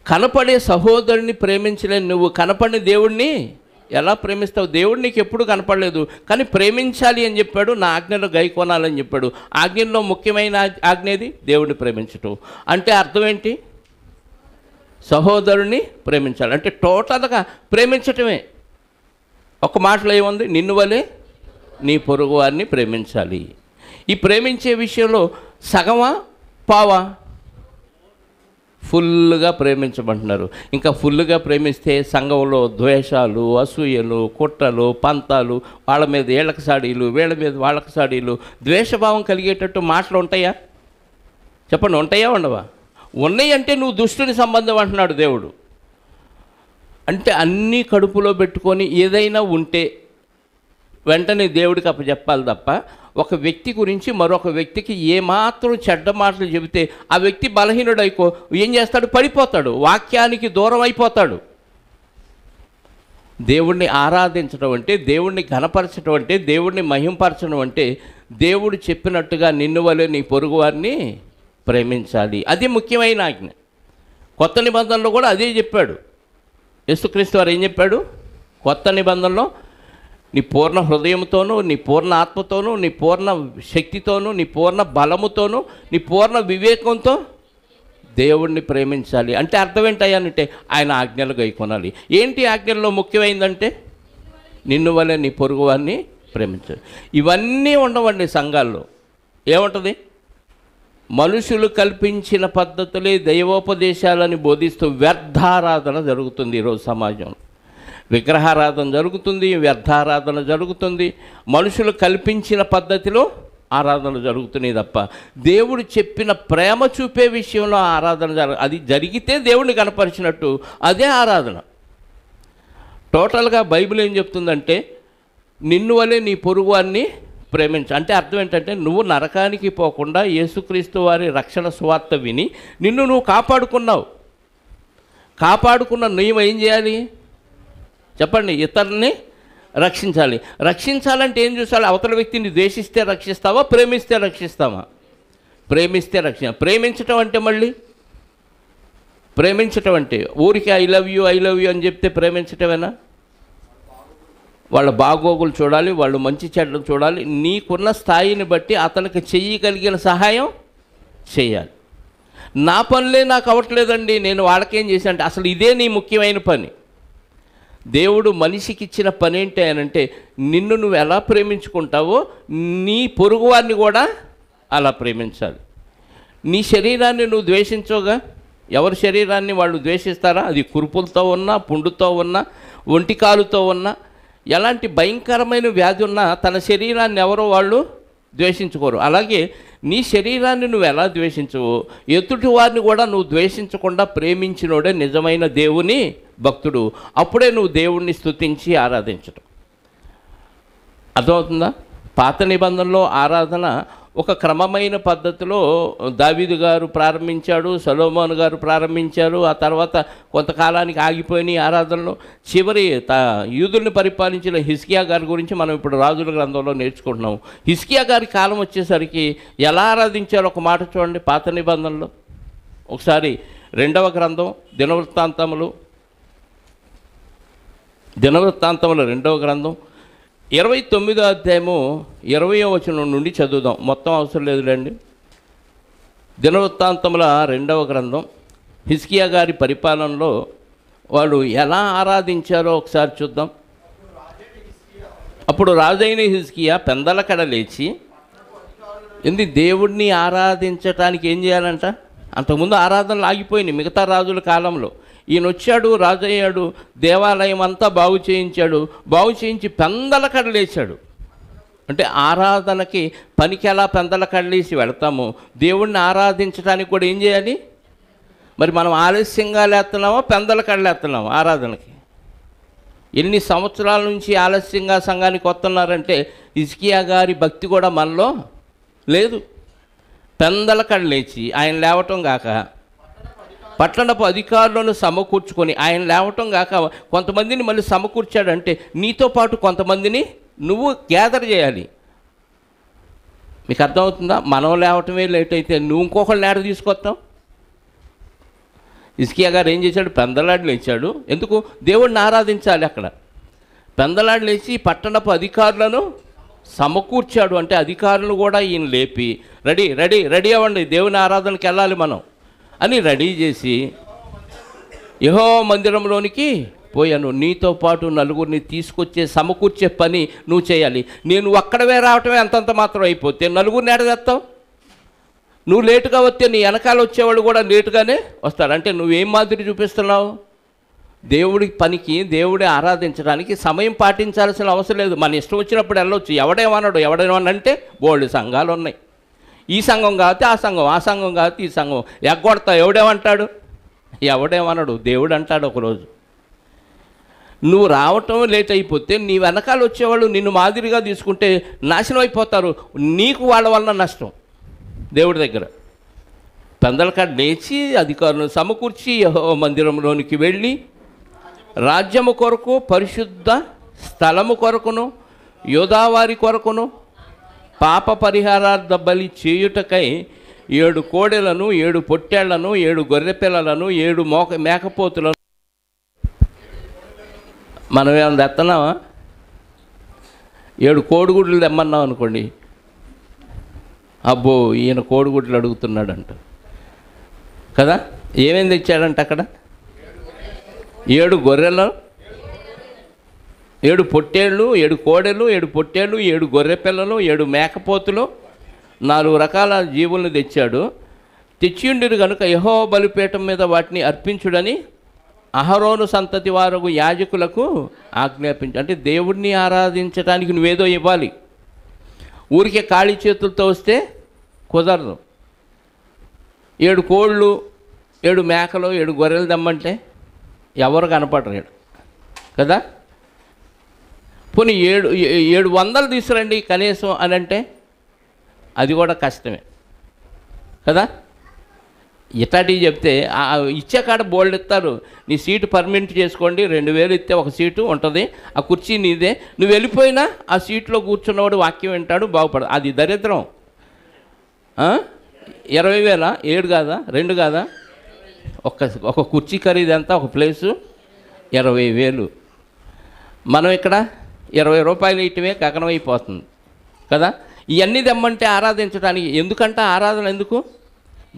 కనపడే సహోదరుని ప్రేమించలేని నువ్వు కనపడిన దేవుడిని ఎలా ప్రేమిస్తావు? దేవుడు నీకు ఎప్పుడు కనపడలేదు, కానీ ప్రేమించాలి అని చెప్పాడు, నా ఆజ్ఞలో గైకొనాలని చెప్పాడు. ఆజ్ఞల్లో ముఖ్యమైన ఆజ్ఞేది దేవుడిని ప్రేమించటం. అంటే అర్థం ఏంటి? సహోదరుని ప్రేమించాలి అంటే టోటల్గా ప్రేమించటమే. ఒక మాటలో ఏముంది? నిన్ను వలే నీ పొరుగు వారిని ప్రేమించాలి. ఈ ప్రేమించే విషయంలో సగమా పావా? ఫుల్గా ప్రేమించమంటున్నారు. ఇంకా ఫుల్గా ప్రేమిస్తే సంఘంలో ద్వేషాలు, అసూయలు, కుట్రలు, పంతాలు, వాళ్ళ మీద వీళ్ళకి సాడీలు, వీళ్ళ మీద వాళ్ళకి సాడీలు, ద్వేషభావం కలిగేటట్టు మాటలు ఉంటాయా చెప్పండి? ఉంటాయా ఉండవా? ఉన్నాయి అంటే నువ్వు దుష్టుని సంబంధం అంటున్నాడు దేవుడు. అంటే అన్నీ కడుపులో పెట్టుకొని ఏదైనా ఉంటే వెంటనే దేవుడికి అప్పచెప్పాలి తప్ప, ఒక వ్యక్తి గురించి మరొక వ్యక్తికి ఏమాత్రం చెడ్డ మాటలు చెబితే ఆ వ్యక్తి బలహీనుడైకో ఏం చేస్తాడు? పడిపోతాడు, వాక్యానికి దూరం అయిపోతాడు. దేవుణ్ణి ఆరాధించడం అంటే, దేవుణ్ణి ఘనపరచడం అంటే, దేవుణ్ణి మహింపరచడం అంటే, దేవుడు చెప్పినట్టుగా నిన్ను వలె నీ పొరుగు వారిని ప్రేమించాలి. అది ముఖ్యమైన ఆజ్ఞ. కొత్త నిబంధనలో కూడా అదే చెప్పాడు. యేసుక్రీస్తు వారు ఏం చెప్పాడు? కొత్త నిబంధనలో నీ పూర్ణ హృదయంతోనూ, నీ పూర్ణ ఆత్మతోనూ, నీ పూర్ణ శక్తితోనూ, నీ పూర్ణ బలముతోనూ, నీ పూర్ణ వివేకంతో దేవుణ్ణి ప్రేమించాలి. అంటే అర్థం ఏంటయ్యానంటే ఆయన ఆజ్ఞలు గైకొనాలి. ఏంటి ఆజ్ఞల్లో ముఖ్యమైందంటే నిన్ను వలె నీ పొరుగు వారిని ప్రేమించాలి. ఇవన్నీ ఉండవండి సంఘాల్లో. ఏముంటుంది? మనుషులు కల్పించిన పద్ధతులే దైవోపదేశాలని బోధిస్తూ వ్యర్థారాధన జరుగుతుంది ఈరోజు సమాజంలో. విగ్రహారాధన జరుగుతుంది, వ్యర్థారాధన జరుగుతుంది, మనుషులు కల్పించిన పద్ధతిలో ఆరాధన జరుగుతున్నాయి తప్ప దేవుడు చెప్పిన ప్రేమ చూపే విషయంలో ఆరాధన అది జరిగితే దేవుడిని కనపరిచినట్టు అదే ఆరాధన. టోటల్గా బైబిల్ ఏం చెప్తుందంటే నిన్ను వలె నీ పొరుగువాన్ని అంటే అర్థం ఏంటంటే నువ్వు నరకానికి పోకుండా యేసుక్రీస్తు వారి రక్షణ సువార్త విని నిన్ను నువ్వు కాపాడుకున్నావు. కాపాడుకున్న నువ్వు ఏం చేయాలి చెప్పండి? ఇతరుల్ని రక్షించాలి. రక్షించాలంటే ఏం చూసాలి? అవతల వ్యక్తిని ద్వేషిస్తే రక్షిస్తావా, ప్రేమిస్తే రక్షిస్తావా? ప్రేమిస్తే ప్రేమించటం అంటే మళ్ళీ ప్రేమించటం అంటే ఊరికి ఐ లవ్ యూ అని చెప్తే ప్రేమించటమేనా? వాళ్ళ బాగోగులు చూడాలి, వాళ్ళు మంచి చెడ్డలు చూడాలి, నీకున్న స్థాయిని బట్టి అతనికి చెయ్యగలిగిన సహాయం చేయాలి. నా పనులే నాకు అవ్వట్లేదండి, నేను వాళ్ళకేం చేశాను అంటే అసలు ఇదే నీ ముఖ్యమైన పని. దేవుడు మనిషికి ఇచ్చిన పని ఏంటి అనంటే నిన్ను నువ్వు ఎలా ప్రేమించుకుంటావో నీ పొరుగువారిని కూడా అలా ప్రేమించాలి. నీ శరీరాన్ని నువ్వు ద్వేషించోగా, ఎవరి శరీరాన్ని వాళ్ళు ద్వేషిస్తారా? అది కురుపులతో ఉన్నా, పుండుతో ఉన్నా, ఒంటికాలుతో ఉన్నా, ఎలాంటి భయంకరమైన వ్యాధి ఉన్నా తన శరీరాన్ని ఎవరో వాళ్ళు ద్వేషించుకోరు. అలాగే నీ శరీరాన్ని నువ్వు ఎలా ద్వేషించవో ఎదుటి వారిని కూడా నువ్వు ద్వేషించకుండా ప్రేమించినోడే నిజమైన దేవుని భక్తుడు. అప్పుడే నువ్వు దేవుణ్ణి స్తుతించి ఆరాధించడం. అర్థమవుతుందా? పాత నిబంధనలో ఆరాధన ఒక క్రమమైన పద్ధతిలో దావీదు గారు ప్రారంభించాడు, సొలొమోను గారు ప్రారంభించారు. ఆ తర్వాత కొంతకాలానికి ఆగిపోయిన ఆరాధనలో చివరి యూదుల్ని పరిపాలించిన హిజ్కియా గారి గురించి మనం ఇప్పుడు రాజుల గ్రంథంలో నేర్చుకుంటున్నాము. హిజ్కియా గారి కాలం వచ్చేసరికి ఎలా ఆరాధించారో ఒక మాట చూడండి. పాత నిబంధనలో ఒకసారి 2వ గ్రంథం దినవృత్తాంతములు 2వ గ్రంథం 29వ అధ్యాయము 20వ వచనం నుండి చదువుదాం. మొత్తం అవసరం లేదులేండి. దినవృత్తాంతముల 2వ గ్రంథం హిజ్కియా గారి పరిపాలనలో వాళ్ళు ఎలా ఆరాధించారో ఒకసారి చూద్దాం. అప్పుడు రాజైన హిజ్కియా పెందలకడ లేచి దేవుడిని ఆరాధించటానికి ఏం చేయాలంట? అంతకుముందు ఆరాధనలు ఆగిపోయినాయి మిగతా రాజుల కాలంలో. ఈయన వచ్చాడు, రాజు అయ్యాడు, దేవాలయం అంతా బాగు చేయించి పెందలకడ లేచాడు. అంటే ఆరాధనకి పనికి ఎలా పెందలకడ లేచి వెళతామో దేవుణ్ణి ఆరాధించడానికి కూడా ఏం చేయాలి? మరి మనం ఆలస్యంగా లేస్తున్నామా, పెందలకడ లేస్తున్నామా ఆరాధనకి? ఎన్ని సంవత్సరాల నుంచి ఆలస్యంగా సంఘానికి వస్తున్నారంటే హిజ్కియా గారి భక్తి కూడా మనలో లేదు. పెందలకడ లేచి ఆయన లేవటం గాక పట్టణపు అధికారులను సమకూర్చుకొని, ఆయన లేవటం కాక కొంతమందిని మళ్ళీ సమకూర్చాడంటే నీతో పాటు కొంతమందిని నువ్వు గ్యాదర్ చేయాలి. మీకు అర్థమవుతుందా? మనం లేవటమే లేట్ అయితే నువ్వు ఇంకొకళ్ళు నేడ తీసుకొస్తాం. హిజ్కియా గారు ఏం చేశాడు? పెందలాడి లేచాడు. ఎందుకు? దేవుడిని ఆరాధించాలి. అక్కడ పెందలాడి లేచి పట్టణపు అధికారులను సమకూర్చాడు. అంటే అధికారులు కూడా ఈయన లేపి రెడీ అవ్వండి, దేవుని ఆరాధనకి వెళ్ళాలి మనం అని రెడీ చేసి యెహోవా మందిరంలోనికి పోయాను. నీతో పాటు నలుగురిని తీసుకొచ్చే సమకూర్చే పని నువ్వు చేయాలి. నేను ఒక్కడవే రావటమే అంతంత మాత్రం అయిపోతే నలుగురిని ఎడగెత్తావు. నువ్వు లేటుగా వస్తే నీ వెనకాల వచ్చేవాళ్ళు కూడా లేటుగానే వస్తాడు. అంటే నువ్వేం మాదిరి చూపిస్తున్నావు? దేవుడి పనికి, దేవుడి ఆరాధించడానికి సమయం పాటించాల్సిన అవసరం లేదు. మన ఇష్టం వచ్చినప్పుడు వెళ్ళొచ్చు. ఎవడేమనంటే బోల్డ్ సంఘాలు ఉన్నాయి. ఈ సంఘం కాబట్టి ఆ సంఘం కాబట్టి ఈ సంఘం ఎగ్గొడతా. ఎవడేమన్నాడు? దేవుడు అంటాడు ఒకరోజు. నువ్వు రావటం లేట్ అయిపోతే నీ వెనకాల వచ్చేవాళ్ళు నిన్ను మాదిరిగా తీసుకుంటే నాశనం అయిపోతారు. నీకు వాళ్ళ వల్ల నష్టం. దేవుడి దగ్గర పెందలకాడ లేచి అధికారులను సమకూర్చి యెహోవా మందిరంలోనికి వెళ్ళి రాజ్యము కొరకు, పరిశుద్ధ స్థలము కొరకును, యోధావారి కొరకును పాప పరిహారార్థ బలి చేయుటకై 7 కోడెలను, 7 పొట్టేళ్లను, 7 గొర్రెపిల్లలను, 7 మేకపోతులను. మనం ఏమైనా తెస్తున్నామా? 7 కోడిగుడ్లు తెమ్మన్నాం అనుకోండి, అబ్బో ఈయన కోడిగుడ్లు అడుగుతున్నాడంట కదా. ఏమేమి తెచ్చాడంట అక్కడ? 7 గొర్రెలు, 7 పొట్టేళ్ళు, 7 కోడెలు, 7 పొట్టేళ్ళు, 7 గొర్రె పిల్లలు, 7 మేకపోతులు, 4 రకాల జీవులను తెచ్చాడు. తెచ్చియుండిరు కనుక యెహోవా బలిపీఠం మీద వాటిని అర్పించుడని అహరోను సంతతి వారు యాజకులకు ఆజ్ఞాపించు. అంటే దేవుడిని ఆరాధించడానికి నువ్వేదో ఇవ్వాలి. ఊరికే ఖాళీ చేతులతో వస్తే కుదరదు. 7 కోళ్ళు, 7 మేకలు, 7 గొర్రెలు దమ్మంటే ఎవరు కనపడరు కదా. పోనీ 700 తీసుకురండి కనీసం అని అంటే అది కూడా కష్టమే కదా. ఇట్లాంటివి చెప్తే ఇచ్చే కాడ బోల్డ్ ఇస్తారు. నీ సీటు పర్మనెంట్ చేసుకోండి, 2000 ఇస్తే ఒక సీటు ఉంటుంది, ఆ కుర్చీ నీదే, నువ్వు వెళ్ళిపోయినా ఆ సీట్లో కూర్చున్నవాడు వాక్యం వింటాడు, బాగుపడదు. అది దరిద్రం. 20,000 7 కాదా 2 కాదా? ఒక కుర్చీ ఖరీదు ఎంత? ఒక ప్లేసు 20,000. మనం ఇక్కడ 20 రూపాయలు ఇయటమే గగనమైపోతుంది కదా. ఇవన్నీ తెమ్మంటే ఆరాధించడానికి. ఎందుకంటే ఆరాధన ఎందుకు?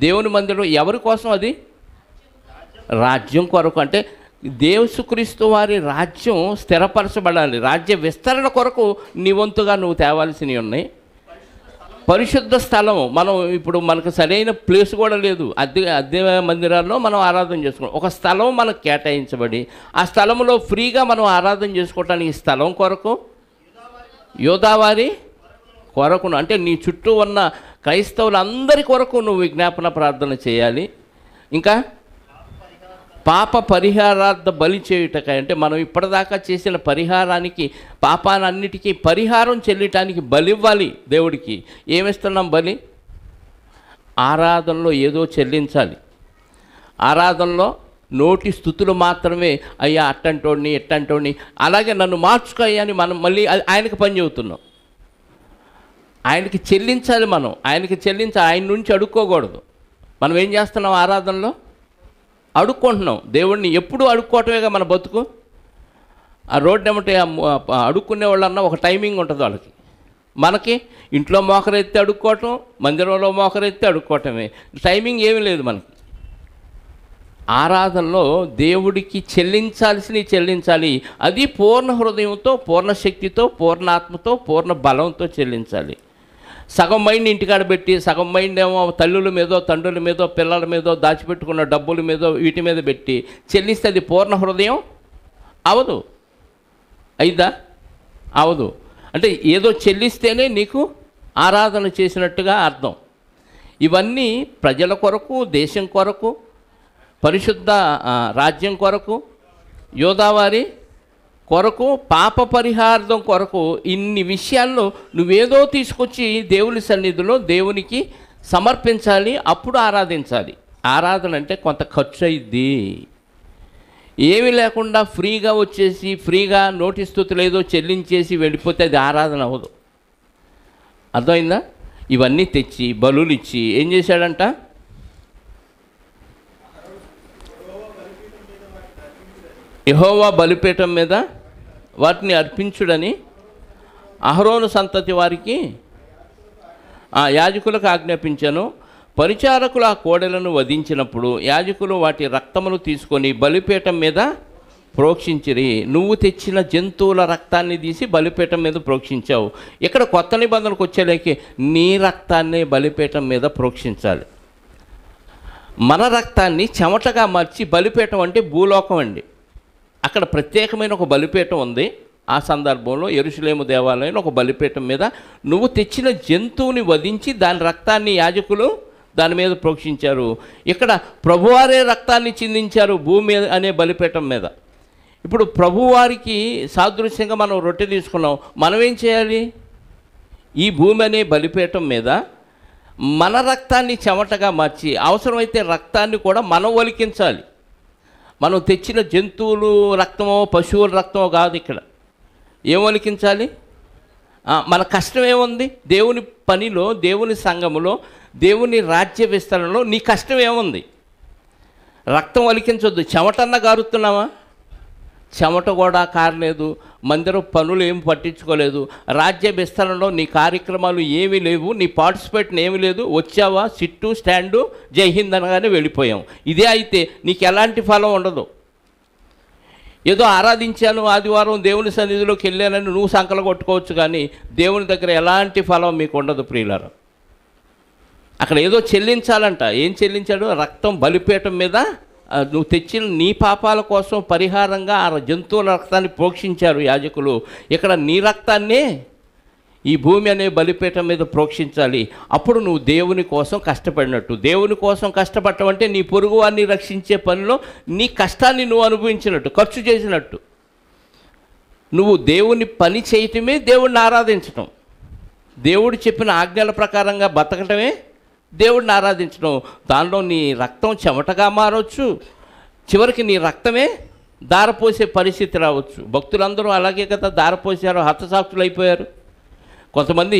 దేవుని మందిరం ఎవరి కోసం? అది రాజ్యం కొరకు. అంటే యేసుక్రీస్తు వారి రాజ్యం స్థిరపరచబడాలి. రాజ్య విస్తరణ కొరకు నీ వంతుగా నువ్వు తేవాల్సినవి ఉన్నాయి. పరిశుద్ధ స్థలం. మనం ఇప్పుడు మనకు సరైన ప్లేస్ కూడా లేదు. అద్దె మందిరాల్లో మనం ఆరాధన చేసుకుంటాం. ఒక స్థలం మనకు కేటాయించబడి ఆ స్థలంలో ఫ్రీగా మనం ఆరాధన చేసుకోవటానికి స్థలం కొరకు, యోదావారి కొరకును, అంటే నీ చుట్టూ ఉన్న క్రైస్తవులందరి కొరకు నువ్వు విజ్ఞాపన ప్రార్థన చేయాలి. ఇంకా పాప పరిహారార్థ బలి చేయుటకై, అంటే మనం ఇప్పటిదాకా చేసిన పరిహారానికి, పాపాలన్నిటికీ పరిహారం చెల్లిటానికి బలి ఇవ్వాలి దేవుడికి. ఏమిస్తున్నాం బలి? ఆరాధనలో ఏదో చెల్లించాలి. ఆరాధనలో నోటి స్థుతులు మాత్రమే, అయ్యా అట్టంటోడిని ఎట్టంటోడిని, అలాగే నన్ను మార్చుకో అయ్యా అని మనం మళ్ళీ ఆయనకి పని చెబుతున్నాం. ఆయనకి చెల్లించాలి. మనం ఆయనకి చెల్లించాలి, ఆయన నుంచి అడుక్కోకూడదు. మనం ఏం చేస్తున్నాం? ఆరాధనలో అడుక్కుంటున్నాం దేవుణ్ణి. ఎప్పుడు అడుక్కోవటమేగా మన బతుకు. ఆ రోడ్డు ఏమంటే అడుక్కునే వాళ్ళన్నా ఒక టైమింగ్ ఉంటుంది వాళ్ళకి. మనకి ఇంట్లో మోకరెత్తి అడుక్కోవటం, మందిరంలో మోకరెత్తి అడుక్కోవటమే, టైమింగ్ ఏమీ లేదు మనకి. ఆరాధనలో దేవుడికి చెల్లించాల్సినవి చెల్లించాలి. అది పూర్ణ హృదయంతో, పూర్ణ శక్తితో, పూర్ణ ఆత్మతో, పూర్ణ బలంతో చెల్లించాలి. సగం మైండ్ ఇంటికాడ పెట్టి, సగం మైండ్ ఏమో తల్లుల మీదో, తండ్రుల మీదో, పిల్లల మీదో, దాచిపెట్టుకున్న డబ్బుల మీదో, వీటి మీద పెట్టి చెల్లిస్తే అది పూర్ణ హృదయం అవదు. అయిద్దా? అవదు. అంటే ఏదో చెల్లిస్తేనే నీకు ఆరాధన చేసినట్టుగా అర్థం. ఇవన్నీ ప్రజల కొరకు, దేశం కొరకు, పరిశుద్ధ రాజ్యం కొరకు, యోదావారి కొరకు, పాప పరిహార్థం కొరకు, ఇన్ని విషయాల్లో నువ్వేదో తీసుకొచ్చి దేవుని సన్నిధిలో దేవునికి సమర్పించాలి. అప్పుడు ఆరాధించాలి. ఆరాధన అంటే కొంత ఖర్చు అయ్యిద్ది. ఏమీ లేకుండా ఫ్రీగా వచ్చేసి ఫ్రీగా నోటి స్థుతులు ఏదో చెల్లించేసి వెళ్ళిపోతే అది ఆరాధన అవ్వదు. అర్థమైందా? ఇవన్నీ తెచ్చి బలులు ఇచ్చి ఏం చేశాడంట? యెహోవా బలిపీఠం మీద వాటిని అర్పించుడని అహరోను సంతతి వారికి యాజకులకు ఆజ్ఞాపించాను. పరిచారకులు ఆ కోడెలను వధించినప్పుడు యాజకులు వాటి రక్తమును తీసుకొని బలిపీఠం మీద ప్రోక్షించిరి. నువ్వు తెచ్చిన జంతువుల రక్తాన్ని తీసి బలిపీఠం మీద ప్రోక్షించావు. ఇక్కడ కొత్త నిబంధనకు వచ్చేలేకి నీ రక్తాన్ని బలిపీఠం మీద ప్రోక్షించాలి. మన రక్తాన్ని చెమటగా మార్చి, బలిపీఠం అంటే భూలోకం అండి. అక్కడ ప్రత్యేకమైన ఒక బలిపీఠం ఉంది. ఆ సందర్భంలో యెరూషలేము దేవాలయంలో ఒక బలిపీఠం మీద నువ్వు తెచ్చిన జంతువుని వధించి దాని రక్తాన్ని యాజకులు దాని మీద ప్రోక్షించారు. ఇక్కడ ప్రభువారే రక్తాన్ని చిందించారు భూమి అనే బలిపీఠం మీద. ఇప్పుడు ప్రభువారికి సాదృశ్యంగా మనం రొట్టె తీసుకున్నాం. మనం ఏం చేయాలి? ఈ భూమి అనే బలిపీఠం మీద మన రక్తాన్ని చెమటగా మార్చి, అవసరమైతే రక్తాన్ని కూడా మనం ఒలికించాలి. మనం తెచ్చిన జంతువులు రక్తమో, పశువుల రక్తమో కాదు. ఇక్కడ ఏం ఒలికించాలి? మన కష్టం ఏముంది? దేవుని పనిలో, దేవుని సంఘములో, దేవుని రాజ్య విస్తరణలో నీ కష్టం ఏముంది? రక్తం ఒలికించొద్దు. చెమటన్నా కారుతున్నావా? చెమట కూడా కారలేదు. మందిరం పనులు ఏమి పట్టించుకోలేదు. రాజ్య విస్తరణలో నీ కార్యక్రమాలు ఏమీ లేవు. నీ పార్టిసిపేట్ ఏమీ లేదు. వచ్చావా, సిట్టు, స్టాండు, జై హింద్ అనగానే వెళ్ళిపోయాం. ఇదే అయితే నీకు ఎలాంటి ఫలం ఉండదు. ఏదో ఆరాధించాను, ఆదివారం దేవుని సన్నిధిలోకి వెళ్ళానని నువ్వు సంకలు కొట్టుకోవచ్చు, కానీ దేవుని దగ్గర ఎలాంటి ఫలం మీకు ఉండదు ప్రియులారా. అక్కడ ఏదో చెల్లించాలంట. ఏం చెల్లించాడు? రక్తం బలిపీఠం మీద నువ్వు తెచ్చిన నీ పాపాల కోసం పరిహారంగా ఆ జంతువుల రక్తాన్ని ప్రోక్షించారు యాజకులు. ఇక్కడ నీ రక్తాన్నే ఈ భూమి అనే బలిపీఠం మీద ప్రోక్షించాలి. అప్పుడు నువ్వు దేవుని కోసం కష్టపడినట్టు. దేవుని కోసం కష్టపడటం అంటే నీ పొరుగు వారిని రక్షించే పనిలో నీ కష్టాన్ని నువ్వు అనుభవించినట్టు, ఖర్చు చేసినట్టు. నువ్వు దేవుని పని చేయటమే దేవుణ్ణి ఆరాధించటం, దేవుడు చెప్పిన ఆజ్ఞల ప్రకారంగా బతకటమే దేవుడిని ఆరాధించడం. దానిలో నీ రక్తం చెమటగా మారవచ్చు, చివరికి నీ రక్తమే దారపోసే పరిస్థితి రావచ్చు. భక్తులందరూ అలాగే కదా దారపోసారు, హతసాక్షులు అయిపోయారు. కొంతమంది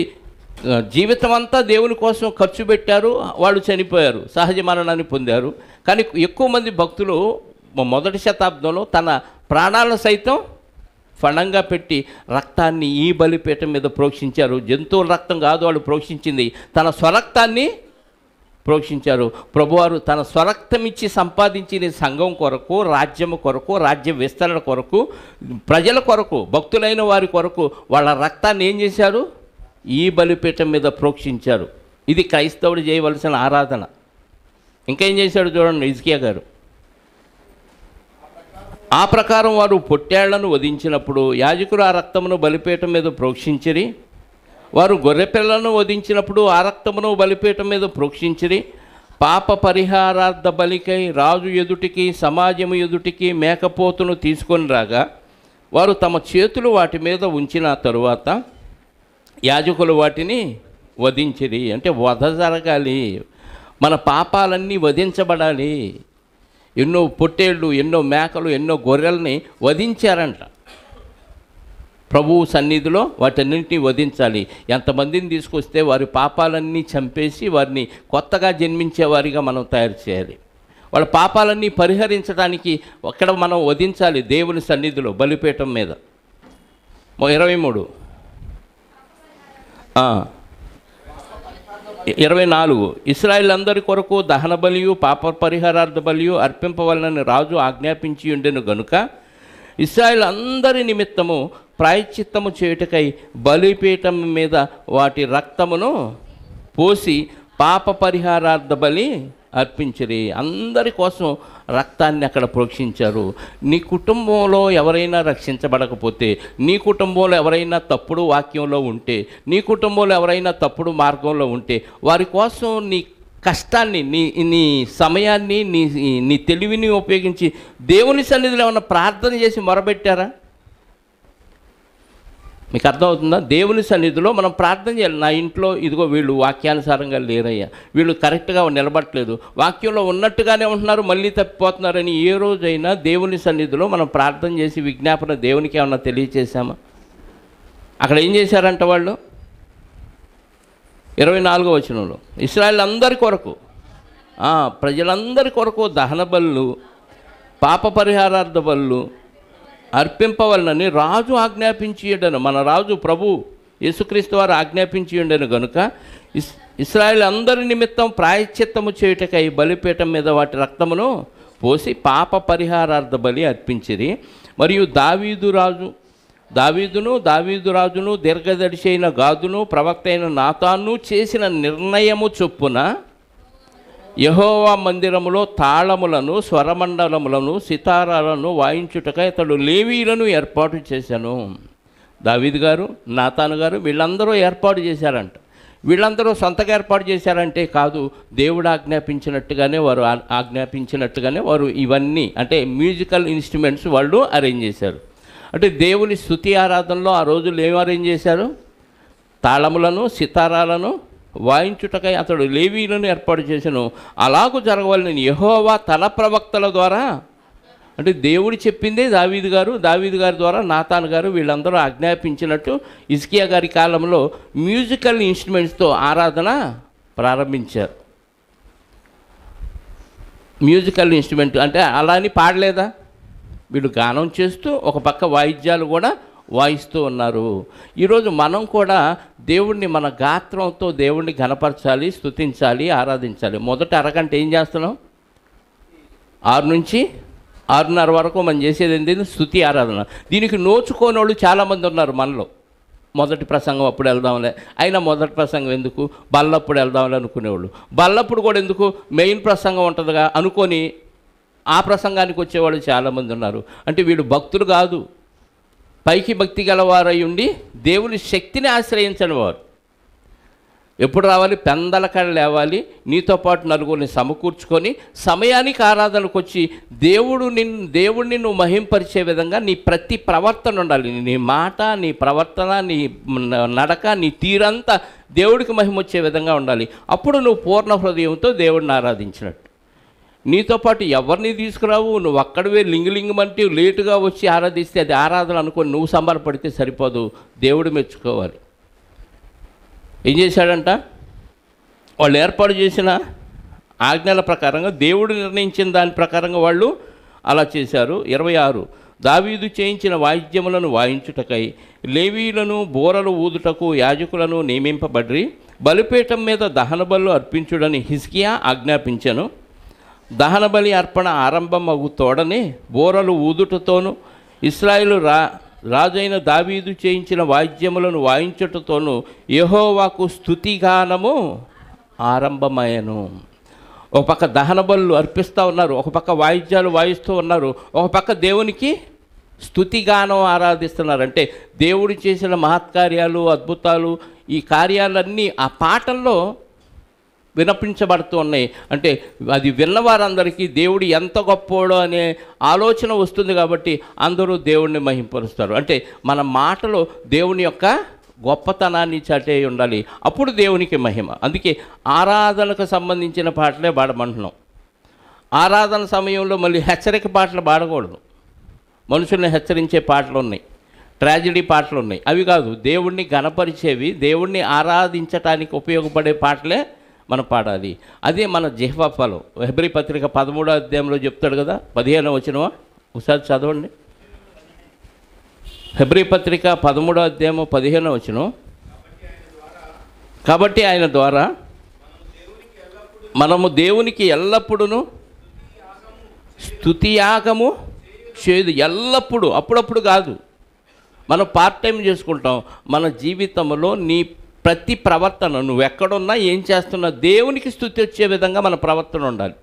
జీవితం అంతా దేవుని కోసం ఖర్చు పెట్టారు, వాళ్ళు చనిపోయారు, సహజ మరణాన్ని పొందారు. కానీ ఎక్కువ మంది భక్తులు మొదటి శతాబ్దంలో తన ప్రాణాలను సైతం ఫణంగా పెట్టి రక్తాన్ని ఈ బలిపీఠం మీద ప్రోక్షించారు. జంతువుల రక్తం కాదు వాళ్ళు ప్రోక్షించింది, తన స్వరక్తాన్ని ప్రోక్షించారు. ప్రభువారు తన స్వరక్తం ఇచ్చి సంపాదించిన సంఘం కొరకు, రాజ్యము కొరకు, రాజ్య విస్తరణ కొరకు, ప్రజల కొరకు, భక్తులైన వారి కొరకు వాళ్ళ రక్తాన్ని ఏం చేశారు? ఈ బలిపీఠం మీద ప్రోక్షించారు. ఇది క్రైస్తవుడు చేయవలసిన ఆరాధన. ఇంకేం చేశాడు చూడండి హిజ్కియా గారు. ఆ ప్రకారం వారు పొట్టేళ్లను వధించినప్పుడు యాజకులు ఆ రక్తమును బలిపీఠం మీద ప్రోక్షించిరి. వారు గొర్రెపిల్లను వధించినప్పుడు ఆ రక్తమును బలిపీఠం మీద ప్రోక్షించిరి. పాప పరిహారార్థ బలికై రాజు ఎదుటికి, సమాజము ఎదుటికి మేకపోతును తీసుకొని రాగా వారు తమ చేతులు వాటి మీద ఉంచిన తరువాత యాజకులు వాటిని వధించిరి. అంటే వధ జరగాలి, మన పాపాలన్నీ వధించబడాలి. ఎన్నో పొట్టేళ్ళు, ఎన్నో మేకలు, ఎన్నో గొర్రెల్ని వధించారంట. ప్రభువు సన్నిధిలో వాటన్నింటినీ వధించాలి. ఎంతమందిని తీసుకొస్తే వారి పాపాలన్నీ చంపేసి వారిని కొత్తగా జన్మించే వారిగా మనం తయారు చేయాలి. వాళ్ళ పాపాలన్నీ పరిహరించడానికి అక్కడ మనం వధించాలి దేవుని సన్నిధిలో బలిపీఠం మీద. 23 24 ఇశ్రాయేలు అందరి కొరకు దహన బలియు పాప పరిహారార్థ బలియు అర్పింపవలనని రాజు ఆజ్ఞాపించి ఉండెను గనుక ఇశ్రాయేలు అందరి నిమిత్తము ప్రాయశ్చిత్తము చేయుటకై బలిపీఠం మీద వాటి రక్తమును పోసి పాప పరిహారార్థ బలి అర్పించిరి. అందరి కోసం రక్తాన్ని అక్కడ ప్రోక్షించారు. నీ కుటుంబంలో ఎవరైనా రక్షించబడకపోతే, నీ కుటుంబంలో ఎవరైనా తప్పుడు వాక్యంలో ఉంటే, నీ కుటుంబంలో ఎవరైనా తప్పుడు మార్గంలో ఉంటే వారి కోసం నీ కష్టాన్ని, నీ సమయాన్ని, నీ తెలివిని ఉపయోగించి దేవుని సన్నిధిలో ఏమన్నా ప్రార్థన చేసి మొరబెట్టారా? మీకు అర్థమవుతుందా? దేవుని సన్నిధిలో మనం ప్రార్థన చేయాలి. నా ఇంట్లో ఇదిగో వీళ్ళు వాక్యానుసారంగా లేరయ్యా, వీళ్ళు కరెక్ట్గా నిలబడట్లేదు, వాక్యంలో ఉన్నట్టుగానే ఉంటున్నారు, మళ్ళీ తప్పిపోతున్నారని ఏ రోజైనా దేవుని సన్నిధిలో మనం ప్రార్థన చేసి విజ్ఞాపన దేవునికి ఏమన్నా తెలియచేసామా? అక్కడ ఏం చేశారంట వాళ్ళు? 24వ వచనంలో ఇశ్రాయేలు అందరి కొరకు, ప్రజలందరి కొరకు దహన బలులు, పాప పరిహారార్థ బలులు అర్పింపవలనని రాజు ఆజ్ఞాపించి ఉండెను. మన రాజు ప్రభు యేసుక్రీస్తు వారు ఆజ్ఞాపించి ఉండెను గనుక ఇశ్రాయేలు అందరి నిమిత్తం ప్రాయశ్చిత్తము చేయుటకై బలిపీఠం మీద వాటి రక్తమును పోసి పాప పరిహారార్థ బలి అర్పించిరి. మరియు దావీదు రాజును దీర్ఘదర్శి అయిన గాదును ప్రవక్త అయిన నాతాను చేసిన నిర్ణయము చొప్పున యెహోవా మందిరములో తాళములను, స్వరమండలములను, సితారాలను వాయించుటకై అతడు లేవీలను ఏర్పాటు చేశాను. దావీదు గారు, నాతాను గారు వీళ్ళందరూ ఏర్పాటు చేశారంట. వీళ్ళందరూ సొంతగా ఏర్పాటు చేశారంటే కాదు, దేవుడు ఆజ్ఞాపించినట్టుగానే వారు ఇవన్నీ అంటే మ్యూజికల్ ఇన్స్ట్రుమెంట్స్ వాళ్ళు అరేంజ్ చేశారు. అంటే దేవుని స్తుతి ఆరాధనలో ఆ రోజుల్లో ఏం అరేంజ్ చేశారు? తాళములను, సితారాలను వాయించుటకై అతడు లేవీలను ఏర్పాటు చేశాను. అలాగూ జరగవాలని యెహోవా తన ప్రవక్తల ద్వారా, అంటే దేవుడు చెప్పిందే దావీదు గారి ద్వారా నాతాను గారు వీళ్ళందరూ ఆజ్ఞాపించినట్టు హిజ్కియా గారి కాలంలో మ్యూజికల్ ఇన్స్ట్రుమెంట్స్తో ఆరాధన ప్రారంభించారు. మ్యూజికల్ ఇన్స్ట్రుమెంట్ అంటే అలా అని పాడలేదా? వీళ్ళు గానం చేస్తూ ఒక పక్క వాయిద్యాలు కూడా వాయిస్తూ ఉన్నారు. ఈరోజు మనం కూడా దేవుణ్ణి మన గాత్రంతో దేవుణ్ణి ఘనపరచాలి, స్తుతించాలి, ఆరాధించాలి. మొదట అరగంట ఏం చేస్తున్నాం? 6 నుంచి 6:30 వరకు మనం చేసేది ఏంటి? స్తుతి ఆరాధన. దీనికి నోచుకోని వాళ్ళు చాలామంది ఉన్నారు మనలో. మొదటి ప్రసంగం అప్పుడు వెళ్దాంలే, అయినా మొదటి ప్రసంగం ఎందుకు, బల్లప్పుడు వెళ్దాంలే అనుకునేవాళ్ళు. బల్లప్పుడు కూడా ఎందుకు, మెయిన్ ప్రసంగం ఉంటుందిగా అనుకొని ఆ ప్రసంగానికి వచ్చేవాళ్ళు చాలామంది ఉన్నారు. అంటే వీళ్ళు భక్తులు కాదు, పైకి భక్తి గలవారై ఉండి దేవుని శక్తిని ఆశ్రయించని వారు. ఎప్పుడు రావాలి? పెందలకాడ లేవాలి, నీతో పాటు నలుగురిని సమకూర్చుకొని సమయానికి ఆరాధనకు వచ్చి దేవుడిని నువ్వు మహింపరిచే విధంగా నీ ప్రతి ప్రవర్తన ఉండాలి. నీ మాట, నీ ప్రవర్తన, నీ నడక, నీ తీరంతా దేవుడికి మహిమ వచ్చే విధంగా ఉండాలి. అప్పుడు నువ్వు పూర్ణ హృదయంతో దేవుడిని ఆరాధించినట్టు. నీతో పాటు ఎవరిని తీసుకురావు, నువ్వు అక్కడవే లింగలింగమంటే లేటుగా వచ్చి ఆరాధిస్తే అది ఆరాధన అనుకొని నువ్వు సంబరపడితే సరిపోదు, దేవుడు మెచ్చుకోవాలి. ఏం చేశాడంట? వాళ్ళు ఏర్పాటు చేసిన ఆజ్ఞల ప్రకారంగా, దేవుడు నిర్ణయించిన దాని ప్రకారంగా వాళ్ళు అలా చేశారు. 26 దావీదు చేయించిన వాయిద్యములను వాయించుటకై లేవీయులను బోరలు ఊదుటకు యాజకులను నియమింపబడ్రి. బలిపీఠం మీద దహన బలు అర్పించుడని హిజ్కియా ఆజ్ఞాపించెను. దహన బలి అర్పణ ఆరంభం అగు తోడనే బోరలు ఊదుటతోనూ ఇశ్రాయేలు రాజైన దావీదు చేయించిన వాయిద్యములను వాయించుటతోనూ యెహోవాకు స్తుతిగానము ఆరంభమయ్యను. ఒక పక్క దహన బలులు అర్పిస్తూ ఉన్నారు, ఒక పక్క వాయిద్యాలు వాయిస్తూ ఉన్నారు, ఒక పక్క దేవునికి స్తుతిగానం ఆరాధిస్తున్నారు. అంటే దేవుడు చేసిన మహత్కార్యాలు, అద్భుతాలు, ఈ కార్యాలన్నీ ఆ పాటల్లో వినిపించబడుతూ ఉన్నాయి. అంటే అది విన్నవారందరికీ దేవుడు ఎంత గొప్పోడో అనే ఆలోచన వస్తుంది. కాబట్టి అందరూ దేవుణ్ణి మహింపరుస్తారు. అంటే మన మాటలో దేవుని యొక్క గొప్పతనాన్ని చాటే ఉండాలి, అప్పుడు దేవునికి మహిమ. అందుకే ఆరాధనకు సంబంధించిన పాటలే పాడమంటున్నాం. ఆరాధన సమయంలో మళ్ళీ హెచ్చరిక పాటలు పాడకూడదు. మనుషుల్ని హెచ్చరించే పాటలు ఉన్నాయి, ట్రాజడీ పాటలు ఉన్నాయి, అవి కాదు. దేవుణ్ణి గణపరిచేవి, దేవుణ్ణి ఆరాధించటానికి ఉపయోగపడే పాటలే మనం పాడాలి. అదే మన జిహ్వ ఫలం. హెబ్రీ పత్రిక 13వ అధ్యాయంలో చెప్తాడు కదా, 15వ వచనం ఒకసారి చదవండి. హెబ్రీ పత్రిక 13వ అధ్యాయం 15వ వచనం. కాబట్టి ఆయన ద్వారా మనము దేవునికి ఎల్లప్పుడూ స్తుతియాగము చేయదు. ఎల్లప్పుడూ, అప్పుడప్పుడు కాదు. మనం పార్ట్ టైం చేసుకుంటాం. మన జీవితంలో నీ ప్రతి ప్రవర్తన, నువ్వు ఎక్కడున్నా ఏం చేస్తున్నా దేవునికి స్తుతి వచ్చే విధంగా మన ప్రవర్తన ఉండాలి.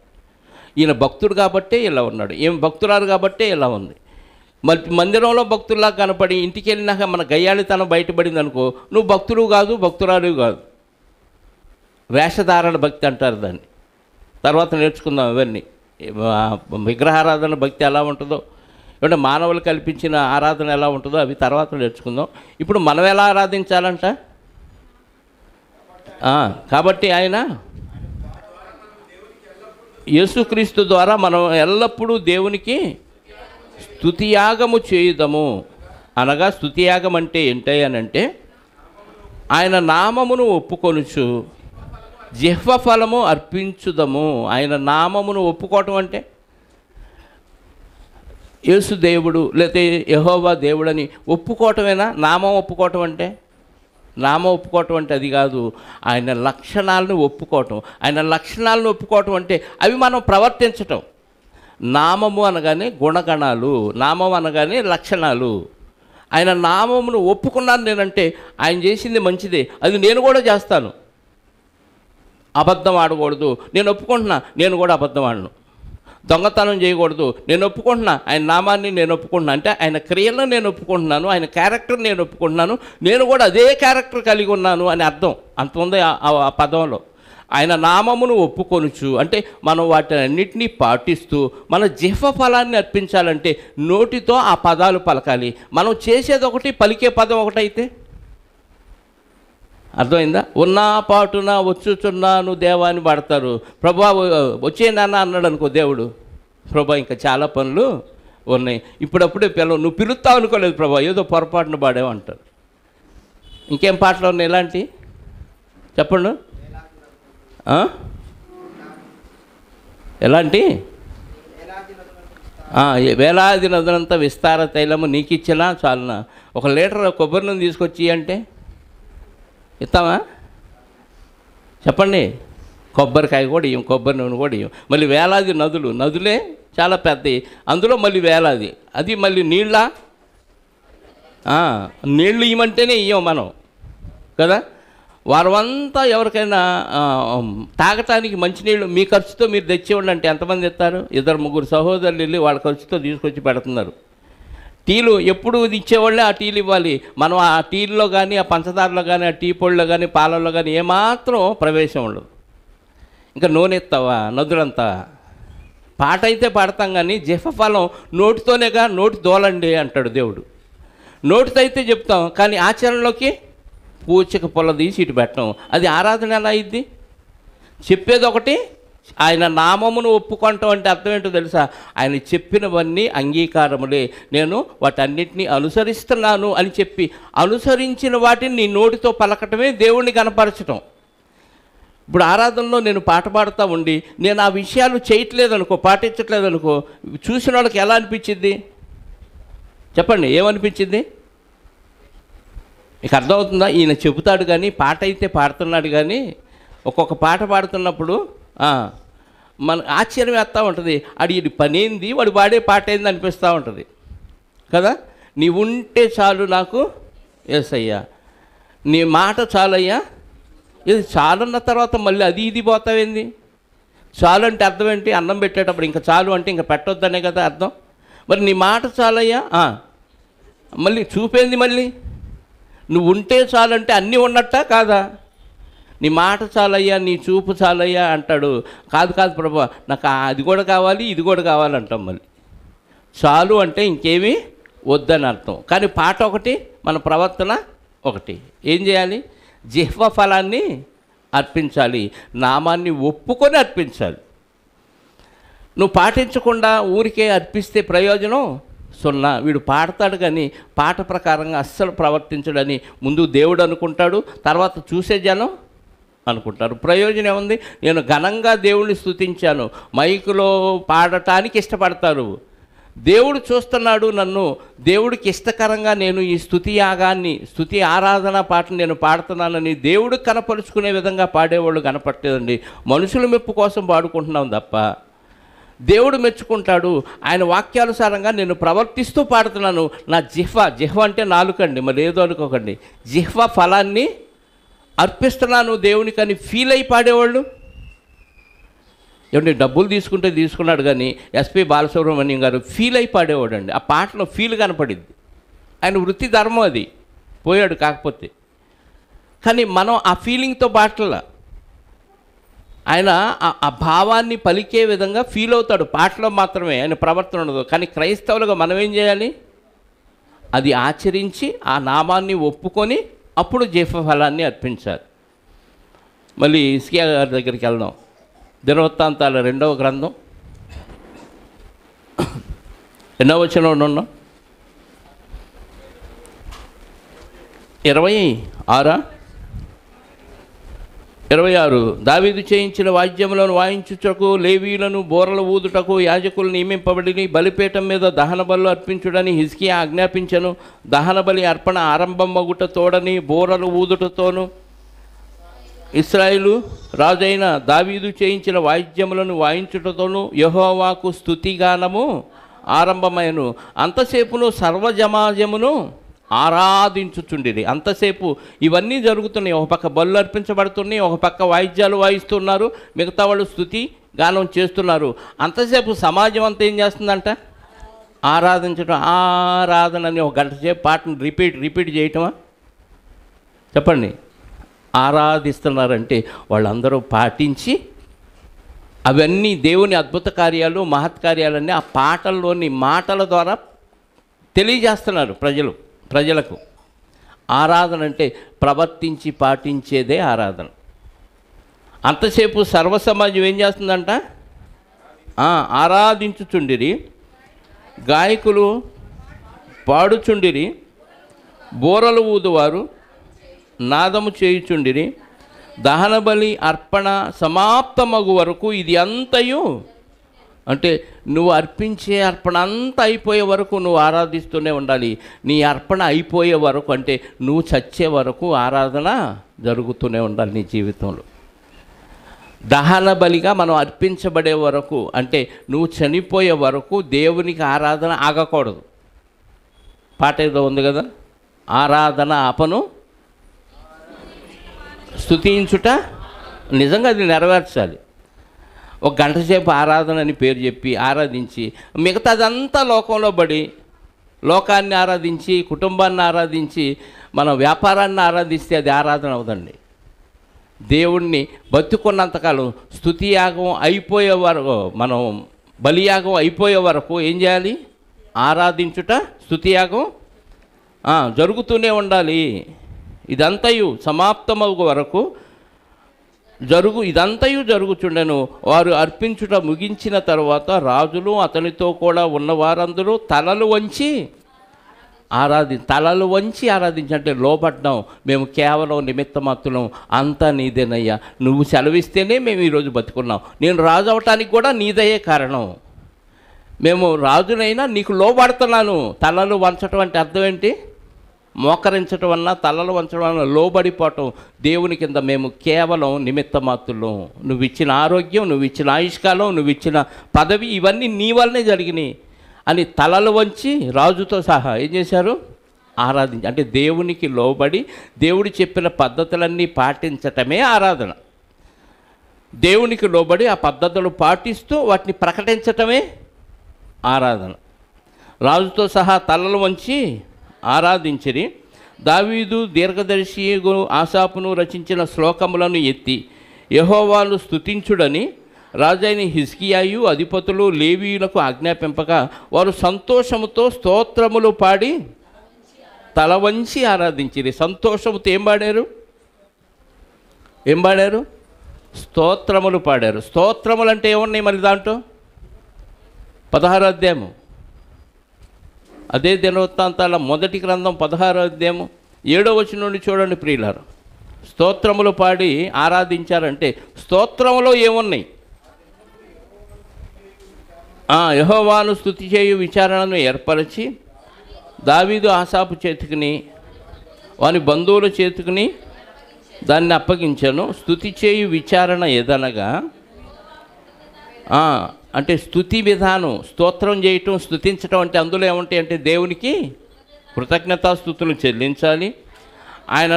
ఈయన భక్తుడు కాబట్టే ఇలా ఉన్నాడు, ఏం భక్తురాలు కాబట్టే ఇలా ఉంది. మరి మందిరంలో భక్తుల్లా కనపడి ఇంటికి వెళ్ళినాక మన గయ్యాళితనం బయటపడింది అనుకో, నువ్వు భక్తుడు కాదు, భక్తురాలు కాదు. వేషధారణ భక్తి అంటారు దాన్ని. తర్వాత నేర్చుకుందాం ఇవన్నీ. విగ్రహారాధన భక్తి ఎలా ఉంటుందో, అంటే మానవులు కల్పించిన ఆరాధన ఎలా ఉంటుందో అవి తర్వాత నేర్చుకుందాం. ఇప్పుడు మనం ఎలా ఆరాధించాలంట? కాబట్టి ఆయన యేసుక్రీస్తు ద్వారా మనం ఎల్లప్పుడూ దేవునికి స్తుతియాగము చేయుదము. అనగా స్తుతియాగం అంటే ఏంటంటే ఆయన నామమును ఒప్పుకొనుచు జిహ్వ ఫలము అర్పించుదము. ఆయన నామమును ఒప్పుకోవటం అంటే యేసు దేవుడు లేకపోతే యెహోవా దేవుడని ఒప్పుకోవటమేనా నామం ఒప్పుకోవటం అంటే? నామం ఒప్పుకోవటం అంటే అది కాదు, ఆయన లక్షణాలను ఒప్పుకోవటం. ఆయన లక్షణాలను ఒప్పుకోవటం అంటే అవి మనం ప్రవర్తించటం. నామము అనగానే గుణగణాలు, నామం అనగానే లక్షణాలు. ఆయన నామమును ఒప్పుకున్నాను నేనంటే ఆయన చేసింది మంచిదే, అది నేను కూడా చేస్తాను. అబద్ధం ఆడకూడదు, నేను ఒప్పుకుంటున్నా, నేను కూడా అబద్ధం ఆడను. దొంగతనం చేయకూడదు, నేను ఒప్పుకుంటున్నా, ఆయన నామాన్ని నేను ఒప్పుకుంటున్నా. అంటే ఆయన క్రియలను నేను ఒప్పుకుంటున్నాను, ఆయన క్యారెక్టర్ నేను ఒప్పుకుంటున్నాను, నేను కూడా అదే క్యారెక్టర్ కలిగి ఉన్నాను అని అర్థం. అంత ఉంది ఆ పదంలో. ఆయన నామమును ఒప్పుకొనుచు అంటే మనం వాటినన్నిటినీ పాటిస్తూ మన జిహ్వ ఫలాన్ని అర్పించాలంటే నోటితో ఆ పదాలు పలకాలి. మనం చేసేది ఒకటి, పలికే పదం ఒకటైతే అర్థమైందా? ఉన్నా పాటున వచ్చుచున్నాను దేవాన్ని పాడతారు. ప్రభా వచ్చేనాన్న అన్నాడు అనుకో దేవుడు, ప్రభా ఇంకా చాలా పనులు ఉన్నాయి, ఇప్పుడప్పుడే నువ్వు పిలుస్తావు అనుకోలేదు ప్రభా, ఏదో పొరపాటున పాడేవు అంటారు. ఇంకేం పాటలు ఉన్నాయి ఇలాంటి చెప్పండి. ఎలాంటి? వేలాది నదులంతా విస్తార తైలము నీకు ఇచ్చినా చాలునా. 1 లీటర్ కొబ్బరి నూనె తీసుకొచ్చి అంటే ఇస్తామా చెప్పండి? కొబ్బరికాయ కూడా ఇవ్వం, కొబ్బరి నూనె కూడా ఇవ్వం. మళ్ళీ వేలాది నదులే చాలా పెద్దవి, అందులో మళ్ళీ వేలాది. అది మళ్ళీ నీళ్ళ నీళ్ళు ఇవ్వమంటేనే ఇవ్వం మనం కదా. వారమంతా ఎవరికైనా తాగటానికి మంచినీళ్ళు మీ ఖర్చుతో మీరు తెచ్చేవాళ్ళు అంటే ఎంతమంది ఇస్తారు? 2-3 సహోదరులు వెళ్ళి వాళ్ళ ఖర్చుతో తీసుకొచ్చి పెడుతున్నారు. టీలు ఎప్పుడు ఇచ్చేవాళ్ళే ఆ టీలు ఇవ్వాలి. మనం ఆ టీల్లో కానీ, ఆ పంచదారలో కానీ, ఆ టీ పొడిలో కానీ, పాలల్లో కానీ ఏమాత్రం ప్రవేశం ఉండదు. ఇంకా నూనె ఎత్తావా, నదులంతా. పాట అయితే పాడతాం కానీ జిహ్వఫలం నోటితోనేగా, నోటి దోలండి అంటాడు దేవుడు. నోటితో అయితే చెప్తాం కానీ ఆచరణలోకి పూచిక పొల తీసి ఇటు పెట్టడం. అది ఆరాధన ఎలా అయింది? చెప్పేది ఒకటి, ఆయన నామమును ఒప్పుకుంటాం అంటే అర్థం ఏంటో తెలుసా? ఆయన చెప్పినవన్నీ అంగీకారములే, నేను వాటన్నిటినీ అనుసరిస్తున్నాను అని చెప్పి అనుసరించిన వాటిని నీ నోటితో పలకటమే దేవుణ్ణి కనపరచటం. ఇప్పుడు ఆరాధనలో నేను పాట పాడుతూ ఉండి నేను ఆ విషయాలు చేయట్లేదనుకో, పాటించట్లేదనుకో, చూసిన వాళ్ళకి ఎలా అనిపించింది చెప్పండి? ఏమనిపించింది? మీకు అర్థమవుతుందా? ఈయన చెబుతాడు కానీ పాట అయితే పాడుతున్నాడు కానీ ఒక్కొక్క పాట పాడుతున్నప్పుడు మన ఆశ్చర్యం వేస్తూ ఉంటుంది. అడిగి పనేంది, వాడు పాడే పాట ఏంది అనిపిస్తూ ఉంటుంది కదా. నీ ఉంటే చాలు నాకు యేసయ్యా, నీ మాట చాలయ్యా. ఇది చాలన్న తర్వాత మళ్ళీ అది ఇది పోతావేంది? చాలు అంటే అర్థం ఏంటి? అన్నం పెట్టేటప్పుడు ఇంకా చాలు అంటే ఇంకా పెట్టొద్దనే కదా అర్థం. మరి నీ మాట చాలయ్యా, మళ్ళీ చూపేంది? మళ్ళీ నువ్వు ఉంటే చాలంటే అన్నీ ఉన్నట్టా కాదా? నీ మాట చాలయ్యా, నీ చూపు చాలయ్యా అంటాడు. కాదు కాదు ప్రభా, నాకు అది కూడా కావాలి, ఇది కూడా కావాలంటాం. మళ్ళీ చాలు అంటే ఇంకేమీ వద్దని అర్థం. కానీ పాట ఒకటి, మన ప్రవర్తన ఒకటి. ఏం చేయాలి? జిహ్వ ఫలాన్ని అర్పించాలి, నామాన్ని ఒప్పుకొని అర్పించాలి. నువ్వు పాటించకుండా ఊరికే అర్పిస్తే ప్రయోజనం సున్నా. వీడు పాడతాడు కానీ పాట ప్రకారంగా అస్సలు ప్రవర్తించడని ముందు దేవుడు అనుకుంటాడు, తర్వాత చూసే జనం అనుకుంటారు. ప్రయోజనం ఏముంది? నేను ఘనంగా దేవుడిని స్తుతించాను, మైకులో పాడటానికి ఇష్టపడతారు. దేవుడు చూస్తున్నాడు నన్ను, దేవుడికి ఇష్టకరంగా నేను ఈ స్తుతి ఆరాధన పాటను నేను పాడుతున్నానని దేవుడు కనపరుచుకునే విధంగా పాడేవాళ్ళు కనపట్టలేదండి. మనుషుల మెప్పు కోసం పాడుకుంటున్నాం తప్ప దేవుడు మెచ్చుకుంటాడు. ఆయన వాక్యానుసారంగా నేను ప్రవర్తిస్తూ పాడుతున్నాను. నా జిహ్వ అంటే నాలుకండి, మరి ఏదో అనుకోకండి. జిహ్వ ఫలాన్ని అర్పిస్తున్నాను దేవునికని ఫీల్ అయి పాడేవాళ్ళు ఏమంటే డబ్బులు తీసుకున్నాడు కానీ ఎస్పి బాలసుబ్రహ్మణ్యం గారు ఫీల్ అయి పాడేవాడు అండి. ఆ పాటలో ఫీల్ కనపడింది. ఆయన వృత్తి ధర్మం అది, పోయాడు కాకపోతే. కానీ మనం ఆ ఫీలింగ్తో పాటల ఆయన ఆ భావాన్ని పలికే విధంగా ఫీల్ అవుతాడు. పాటలో మాత్రమే ఆయన ప్రవర్తన ఉండదు. కానీ క్రైస్తవులుగా మనం ఏం చేయాలి? అది ఆచరించి ఆ నామాన్ని ఒప్పుకొని అప్పుడు జిహ్వ ఫలాన్ని అర్పించాలి. మళ్ళీ హిజ్కియా గారి దగ్గరికి వెళ్దాం. దినవృత్తాంతాల 2వ గ్రంథం 8వ వచనంలో ఉన్నాం. 26 దావీదు చేయించిన వాద్యములను వాయించుటకు, లేవీలను బోరలు ఊదుటకు యాజకులు నియమింపబడి బలిపీఠం మీద దహన బలు అర్పించుడని హిజ్కియా ఆజ్ఞాపించను. దహన బలి అర్పణ ఆరంభం మగుటతోడని బోరలు ఊదుటతోను ఇశ్రాయేలు రాజైన దావీదు చేయించిన వాయిద్యములను వాయించుటతోనూ యెహోవాకు స్తుతిగానము ఆరంభమైను. అంతసేపును సర్వజమాజమును ఆరాధించుచుండిరి. అంతసేపు ఇవన్నీ జరుగుతున్నాయి. ఒక పక్క బలులు అర్పించబడుతున్నాయి, ఒక పక్క వాయిద్యాలు వాయిస్తున్నారు, మిగతా వాళ్ళు స్తుతి గానం చేస్తున్నారు. అంతసేపు సమాజం అంతా ఏం చేస్తుందంట? ఆరాధించడం. ఆరాధన అని ఒక గంట సేపు పాటను రిపీట్ చేయటమా? చెప్పండి. ఆరాధిస్తున్నారంటే వాళ్ళందరూ పాటించి అవన్నీ దేవుని అద్భుత కార్యాలు, మహత్కార్యాలన్నీ ఆ పాటల్లోని మాటల ద్వారా తెలియజేస్తున్నారు ప్రజలకు. ఆరాధన అంటే ప్రవర్తించి పాటించేదే ఆరాధన. అంతసేపు సర్వసమాజం ఏం చేస్తుందంట? ఆరాధించుచుండిరి, గాయకులు పాడుచుండిరి, బోరలు ఊదువారు నాదము చేయుచుండిరి, దహన బలి అర్పణ సమాప్తమగు వరకు ఇది అంతయు అంటే నువ్వు అర్పించే అర్పణ అంతా అయిపోయే వరకు నువ్వు ఆరాధిస్తూనే ఉండాలి. నీ అర్పణ అయిపోయే వరకు అంటే నువ్వు చచ్చే వరకు ఆరాధన జరుగుతూనే ఉండాలి నీ జీవితంలో. దహన బలిగా మనం అర్పించబడే వరకు అంటే నువ్వు చనిపోయే వరకు దేవునికి ఆరాధన ఆగకూడదు. పాట ఏదో ఉంది కదా, ఆరాధన ఆపను స్తుతించుట. నిజంగా అది నెరవేర్చాలి. ఒక గంట సేపు ఆరాధన అని పేరు చెప్పి ఆరాధించి మిగతాదంతా లోకంలో పడి లోకాన్ని ఆరాధించి, కుటుంబాన్ని ఆరాధించి, మన వ్యాపారాన్ని ఆరాధిస్తే అది ఆరాధన అవదండి. దేవుణ్ణి బతుకున్నంతకాలం స్తుతియాగం అయిపోయే వరకు, మనం బలియాగం అయిపోయే వరకు ఏం చేయాలి? ఆరాధించుట, స్తుతియాగం జరుగుతూనే ఉండాలి. ఇదంతయు సమాప్తమగు వరకు ఇదంతయు జరుగుచుండెను. వారు అర్పించుట ముగించిన తరువాత రాజులు అతనితో కూడా ఉన్న వారందరూ తలలు వంచి ఆరాధించి, లోబడ్డాం, మేము కేవలం నిమిత్తమాత్రం, అంతా నీదేనయ్యా, నువ్వు సెలవిస్తేనే మేము ఈరోజు బతుకున్నాం, నేను రాజు అవటానికి కూడా నీదయ్యే కారణం, మేము రాజునైనా నీకు లోబడుతున్నాను. తలలు వంచడం అంటే అర్థం ఏంటి? మోకరించడం అన్నా, తలలు వంచడం అన్నా లోబడిపోవటం. దేవుని కింద మేము కేవలం నిమిత్తమాత్రులు, నువ్వు ఇచ్చిన ఆరోగ్యం, నువ్వు ఇచ్చిన ఆయుష్కాలం, నువ్వు ఇచ్చిన పదవి, ఇవన్నీ నీ వల్లనే జరిగినాయి అని తలలు వంచి రాజుతో సహా ఏం చేశారు? ఆరాధించి, అంటే దేవునికి లోబడి దేవుడు చెప్పిన పద్ధతులన్నీ పాటించటమే ఆరాధన. దేవునికి లోబడి ఆ పద్ధతులు పాటిస్తూ వాటిని ప్రకటించటమే ఆరాధన. రాజుతో సహా తలలు వంచి ఆరాధించిరి. దావీదు దీర్ఘదర్శి ఆసాపును రచించిన శ్లోకములను ఎత్తి యెహోవాను స్తుతించుడని రాజైన హిజ్కియాయు అధిపతులు లేవీయులకు ఆజ్ఞాపింపగా వారు సంతోషముతో స్తోత్రములు పాడి తల వంచి ఆరాధించిరి. సంతోషముతో ఏం పాడారు? స్తోత్రములు పాడారు. స్తోత్రములు అంటే ఏమున్నాయి మరి దాంట్లో? 16వ అధ్యాయము, అదే దినవృత్తాంతాల మొదటి గ్రంథం 16వ అధ్యాయము 7వ వచనం నుండి చూడండి ప్రియులారు. స్తోత్రములు పాడి ఆరాధించారంటే స్తోత్రములో ఏమున్నాయి? యెహోవాను స్తుతి చేయు విచారణను ఏర్పరిచి దావీదు ఆసాపు చేతికిని వాని బంధువుల చేతికిని దాన్ని అప్పగించాను. స్తుతి చేయు విచారణ ఏదనగా అంటే స్తుతి విధానం, స్తోత్రం చేయటం, స్తుతించటం అంటే అందులో ఏముంటాయి అంటే దేవునికి కృతజ్ఞతాస్తుతులు చెల్లించాలి. ఆయన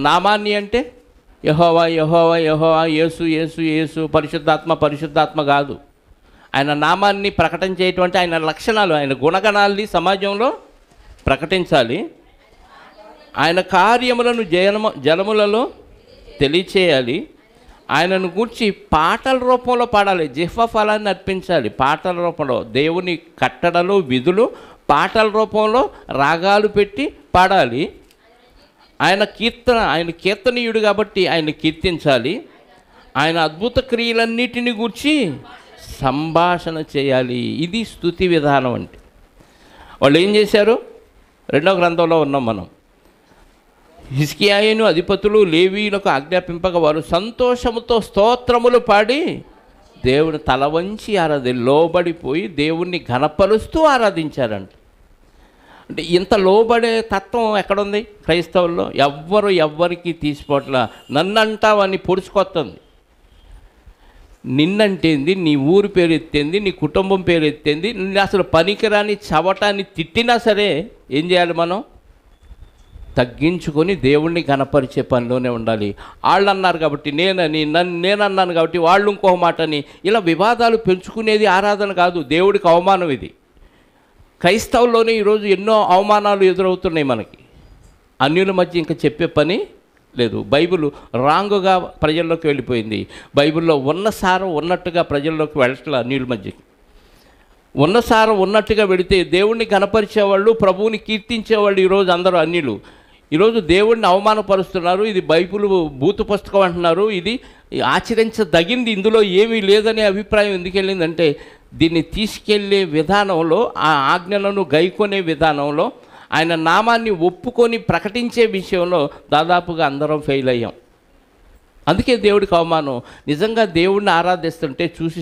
నామాన్ని అంటే యెహోవా యెహోవా యెహోవా, యేసు యేసు యేసు, పరిశుద్ధాత్మ పరిశుద్ధాత్మ కాదు. ఆయన నామాన్ని ప్రకటన చేయటం అంటే ఆయన లక్షణాలు, ఆయన గుణగణాల్ని సమాజంలో ప్రకటించాలి. ఆయన కార్యములను జనములలో తెలియచేయాలి. ఆయనను గూర్చి పాటల రూపంలో పాడాలి. జిహ్వ ఫలాన్ని అర్పించాలి. పాటల రూపంలో దేవుని కట్టడలు, విధులు పాటల రూపంలో రాగాలు పెట్టి పాడాలి. ఆయన కీర్తనీయుడు కాబట్టి ఆయన కీర్తించాలి. ఆయన అద్భుత క్రియలన్నిటిని గూర్చి సంభాషణ చేయాలి. ఇది స్తుతి విధానం అంటే. వాళ్ళు ఏం చేశారు? 2వ గ్రంథంలో ఉన్నాం మనం. హిజ్కియాయును అధిపతులు లేవీయులకు ఆజ్ఞాపింపగా వారు సంతోషముతో స్తోత్రములు పాడి దేవుని తల వంచి లోబడిపోయి దేవుణ్ణి ఘనపరుస్తూ ఆరాధించారంట. అంటే ఇంత లోబడే తత్వం ఎక్కడుంది క్రైస్తవుల్లో? ఎవ్వరికి తీసిపోట్ల. నన్నంటావని పొడుచుకొస్తుంది. నిన్నంటేంది, నీ ఊరు పేరు ఎత్తేంది, నీ కుటుంబం పేరు ఎత్తేంది, అసలు పనికిరాని చవటాన్ని తిట్టినా సరే ఏం చేయాలి? మనం తగ్గించుకొని దేవుణ్ణి ఘనపరిచే పనిలోనే ఉండాలి. వాళ్ళు అన్నారు కాబట్టి నేనన్నాను కాబట్టి వాళ్ళు ఇంకో మాటని, ఇలా వివాదాలు పెంచుకునేది ఆరాధన కాదు, దేవుడికి అవమానం ఇది. క్రైస్తవుల్లోనే ఈరోజు ఎన్నో అవమానాలు ఎదురవుతున్నాయి మనకి. అన్యుల మధ్య ఇంకా చెప్పే పని లేదు. బైబిల్ రాంగుగా ప్రజల్లోకి వెళ్ళిపోయింది. బైబిల్లో ఉన్న సారం ఉన్నట్టుగా ప్రజల్లోకి వెళ్ళట్లే. అన్యుల మధ్యకి ఉన్న సారం ఉన్నట్టుగా వెళితే దేవుణ్ణి ఘనపరిచేవాళ్ళు, ప్రభువుని కీర్తించేవాళ్ళు ఈరోజు అందరూ అన్యులు. ఈరోజు దేవుణ్ణి అవమానపరుస్తున్నారు. ఇది బైబిల్ భూత పుస్తకం అంటున్నారు. ఇది ఆచరించదగింది, ఇందులో ఏమీ లేదనే అభిప్రాయం ఎందుకు వెళ్ళిందంటే దీన్ని తీసుకెళ్లే విధానంలో, ఆ ఆజ్ఞలను గైకొనే విధానంలో, ఆయన నామాన్ని ఒప్పుకొని ప్రకటించే విషయంలో దాదాపుగా అందరం ఫెయిల్ అయ్యాం. అందుకే దేవుడికి అవమానం. నిజంగా దేవుడిని ఆరాధిస్తుంటే చూసి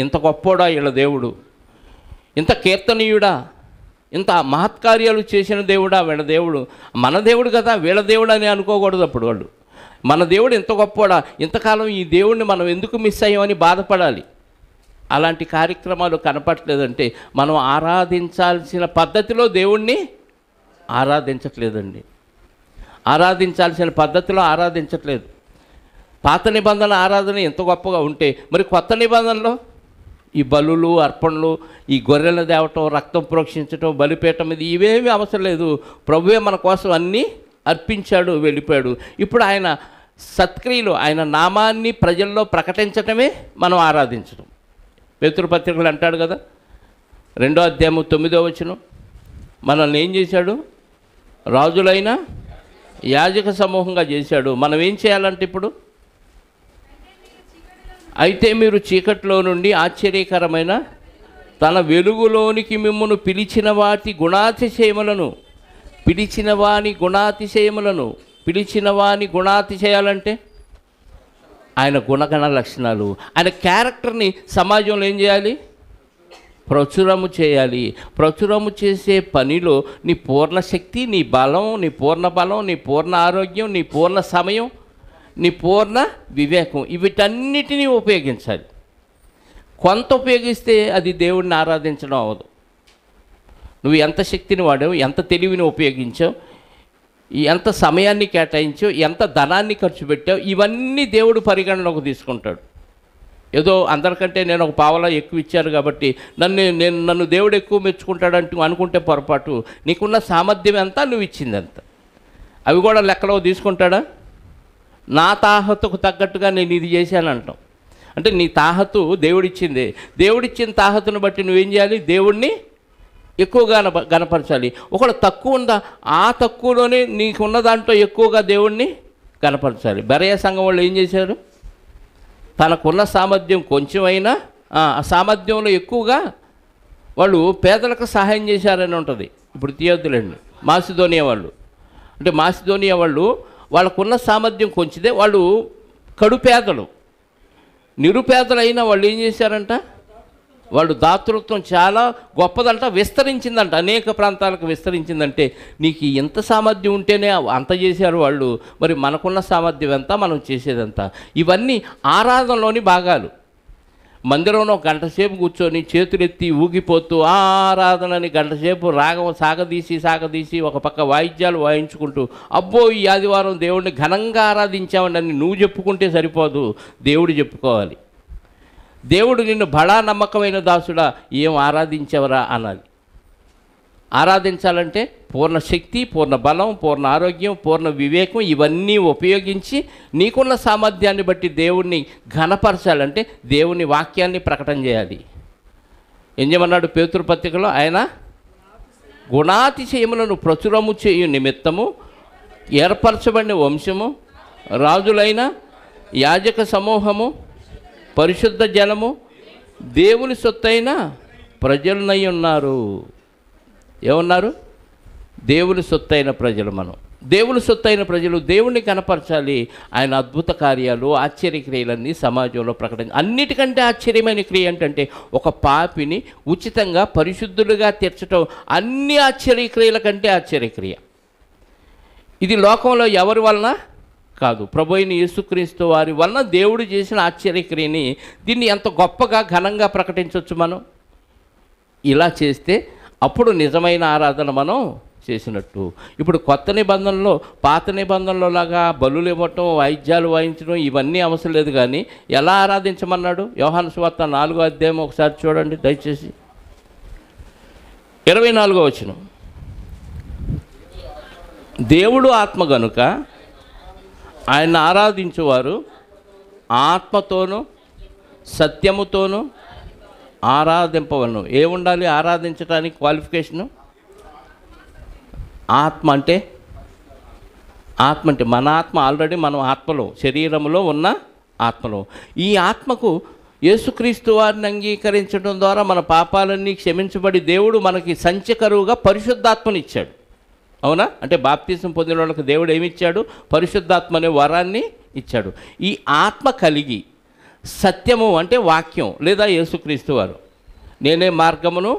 ఇంత గొప్పోడా వీళ్ళ దేవుడు, ఇంత కీర్తనీయుడా, ఇంత మహత్కార్యాలు చేసిన దేవుడా వీళ్ళ దేవుడు, మన దేవుడు కదా వీళ్ళ దేవుడు అని అనుకోకూడదు. అప్పుడు వాళ్ళు మన దేవుడు ఎంత గొప్పోడా, ఇంతకాలం ఈ దేవుడిని మనం ఎందుకు మిస్ అయ్యామని బాధపడాలి. అలాంటి కార్యక్రమాలు కనపట్లేదంటే మనం ఆరాధించాల్సిన పద్ధతిలో దేవుణ్ణి ఆరాధించట్లేదండి. ఆరాధించాల్సిన పద్ధతిలో ఆరాధించట్లేదు. పాత నిబంధన ఆరాధన ఎంత గొప్పగా ఉంటే మరి కొత్త నిబంధనలో ఈ బలులు అర్పణలు, ఈ గొర్రెల దేవటం, రక్తం ప్రోక్షించటం, బలిపీఠం మీద ఇవేమీ అవసరం లేదు. ప్రభువే మన కోసం అన్నీ అర్పించాడు, వెళ్ళిపోయాడు. ఇప్పుడు ఆయన సత్క్రియలు, ఆయన నామాన్ని ప్రజల్లో ప్రకటించటమే మనం ఆరాధించడం. పేతురుపత్రికలు అంటాడు కదా, 2వ అధ్యాయము 9వ వచనం, మనల్ని ఏం చేశాడు? రాజులైన యాజక సమూహంగా చేశాడు. మనం ఏం చేయాలంటే ఇప్పుడు, అయితే మీరు చీకట్లో నుండి ఆశ్చర్యకరమైన తన వెలుగులోనికి మిమ్మును పిలిచిన వాటి గుణాతిశయములను, పిలిచిన వాని గుణాతిశయాలంటే ఆయన గుణగణ లక్షణాలు, ఆయన క్యారెక్టర్ని సమాజంలో ఏం చేయాలి? ప్రచురము చేయాలి. ప్రచురము చేసే పనిలో నీ పూర్ణ శక్తి, నీ బలం, నీ పూర్ణ బలం, నీ పూర్ణ ఆరోగ్యం, నీ పూర్ణ సమయం, నీ పూర్ణ వివేకం, వీటన్నిటినీ ఉపయోగించాలి. కొంత ఉపయోగిస్తే అది దేవుడిని ఆరాధించడం అవ్వదు. నువ్వు ఎంత శక్తిని వాడావు, ఎంత తెలివిని ఉపయోగించావు, ఎంత సమయాన్ని కేటాయించావు, ఎంత ధనాన్ని ఖర్చు పెట్టావు, ఇవన్నీ దేవుడు పరిగణలోకి తీసుకుంటాడు. ఏదో అందరికంటే నేను ఒక పావలా ఎక్కువ ఇచ్చారు కాబట్టి నన్ను దేవుడు ఎక్కువ మెచ్చుకుంటాడంటూ అనుకుంటే పొరపాటు. నీకున్న సామర్థ్యం ఎంత, నువ్వు ఇచ్చింది ఎంత, అవి కూడా లెక్కలో తీసుకుంటాడా? నా తాహతుకు తగ్గట్టుగా నేను ఇది చేశానంటాం. అంటే నీ తాహతు దేవుడిచ్చింది. దేవుడిచ్చిన తాహతును బట్టి నువ్వేం చేయాలి? దేవుణ్ణి ఎక్కువగా గనపరచాలి. ఒకవేళ తక్కువ ఉందా, ఆ తక్కువలోనే నీకున్న దాంట్లో ఎక్కువగా దేవుణ్ణి గనపరచాలి. బెరయ సంఘం వాళ్ళు ఏం చేశారు? తనకున్న సామర్థ్యం కొంచెమైనా ఆ సామర్థ్యంలో ఎక్కువగా వాళ్ళు పేదలకు సహాయం చేశారని ఉంటుంది. ఇప్పుడు తీయొద్దులేండి, మాసిదోనియా వాళ్ళు వాళ్ళకున్న సామర్థ్యం కొంచెదే, వాళ్ళు కడుపేదలు, నిరుపేదలైనా వాళ్ళు ఏం చేశారంట? వాళ్ళు దాతృత్వం చాలా గొప్పదంట, విస్తరించిందంట, అనేక ప్రాంతాలకు విస్తరించిందంటే నీకు ఎంత సామర్థ్యం ఉంటేనే అంత చేశారు వాళ్ళు. మరి మనకున్న సామర్థ్యం ఎంత, మనం చేసేదంతా. ఇవన్నీ ఆరాధనలోని భాగాలు. మందిరంలో గంట సేపు కూర్చొని చేతులెత్తి ఊగిపోతూ ఆరాధనని గంట సేపు రాగం సాగదీసి ఒక పక్క వాయిద్యాలు వాయించుకుంటూ అబ్బో ఈ ఆదివారం దేవుడిని ఘనంగా ఆరాధించామని అని నువ్వు చెప్పుకుంటే సరిపోదు, దేవుడు చెప్పుకోవాలి. దేవుడు నిన్ను బడా నమ్మకమైన దాసుడా ఏం ఆరాధించవరా అనాలి. ఆరాధించాలంటే పూర్ణ శక్తి, పూర్ణ బలం, పూర్ణ ఆరోగ్యం, పూర్ణ వివేకం ఇవన్నీ ఉపయోగించి నీకున్న సామర్థ్యాన్ని బట్టి దేవుణ్ణి ఘనపరచాలంటే దేవుని వాక్యాన్ని ప్రకటన చేయాలి. ఏం చేయమన్నాడు పేతురు పత్రికలో? ఆయన గుణాతిశయములను ప్రచురము చేయు నిమిత్తము ఏర్పరచబడిన వంశము, రాజులైన యాజక సమూహము, పరిశుద్ధ జనము, దేవుని సొత్తైన ప్రజలనై ఉన్నారు. ఏమన్నారు? దేవుని సొత్తైన ప్రజలు. మనం దేవుని సొత్తైన ప్రజలు. దేవుణ్ణి కనపరచాలి. ఆయన అద్భుత కార్యాలు, ఆశ్చర్యక్రియలన్నీ సమాజంలో ప్రకటన. అన్నిటికంటే ఆశ్చర్యమైన క్రియ ఏంటంటే ఒక పాపిని ఉచితంగా పరిశుద్ధులుగా తీర్చడం అన్ని ఆశ్చర్యక్రియల కంటే ఆశ్చర్యక్రియ. ఇది లోకంలో ఎవరి వలన కాదు, ప్రభు అయిన యేసుక్రీస్తు వారి వలన దేవుడు చేసిన ఆశ్చర్యక్రియని దీన్ని ఎంత గొప్పగా ఘనంగా ప్రకటించవచ్చు మనం. ఇలా చేస్తే అప్పుడు నిజమైన ఆరాధన మనం చేసినట్టు. ఇప్పుడు కొత్త నిబంధనలో, పాత నిబంధనలో లాగా బలులు ఇవ్వటం, వాయిద్యాలు వాయించడం ఇవన్నీ అవసరం లేదు. కానీ ఎలా ఆరాధించమన్నాడు? యోహాను సువార్త 4వ అధ్యాయం ఒకసారి చూడండి దయచేసి, 24వ వచనం. దేవుడు ఆత్మ గనుక ఆయన ఆరాధించువారు ఆత్మతోనూ సత్యముతోనూ ఆరాధింపవలను. ఏముండాలి ఆరాధించడానికి? క్వాలిఫికేషను. ఆత్మ అంటే మన ఆత్మ ఆల్రెడీ మనం ఆత్మలో, శరీరంలో ఉన్న ఆత్మలో. ఈ ఆత్మకు యేసుక్రీస్తు వారిని అంగీకరించడం ద్వారా మన పాపాలన్నీ క్షమించబడి దేవుడు మనకి సంచకరువుగా పరిశుద్ధాత్మనిచ్చాడు. అవునా? అంటే బాప్తిసం పొందిన వాళ్ళకి దేవుడు ఏమిచ్చాడు? పరిశుద్ధాత్మ అనే వరాన్ని ఇచ్చాడు. ఈ ఆత్మ కలిగి సత్యము అంటే వాక్యం లేదా యేసుక్రీస్తు వారు, నేనే మార్గమును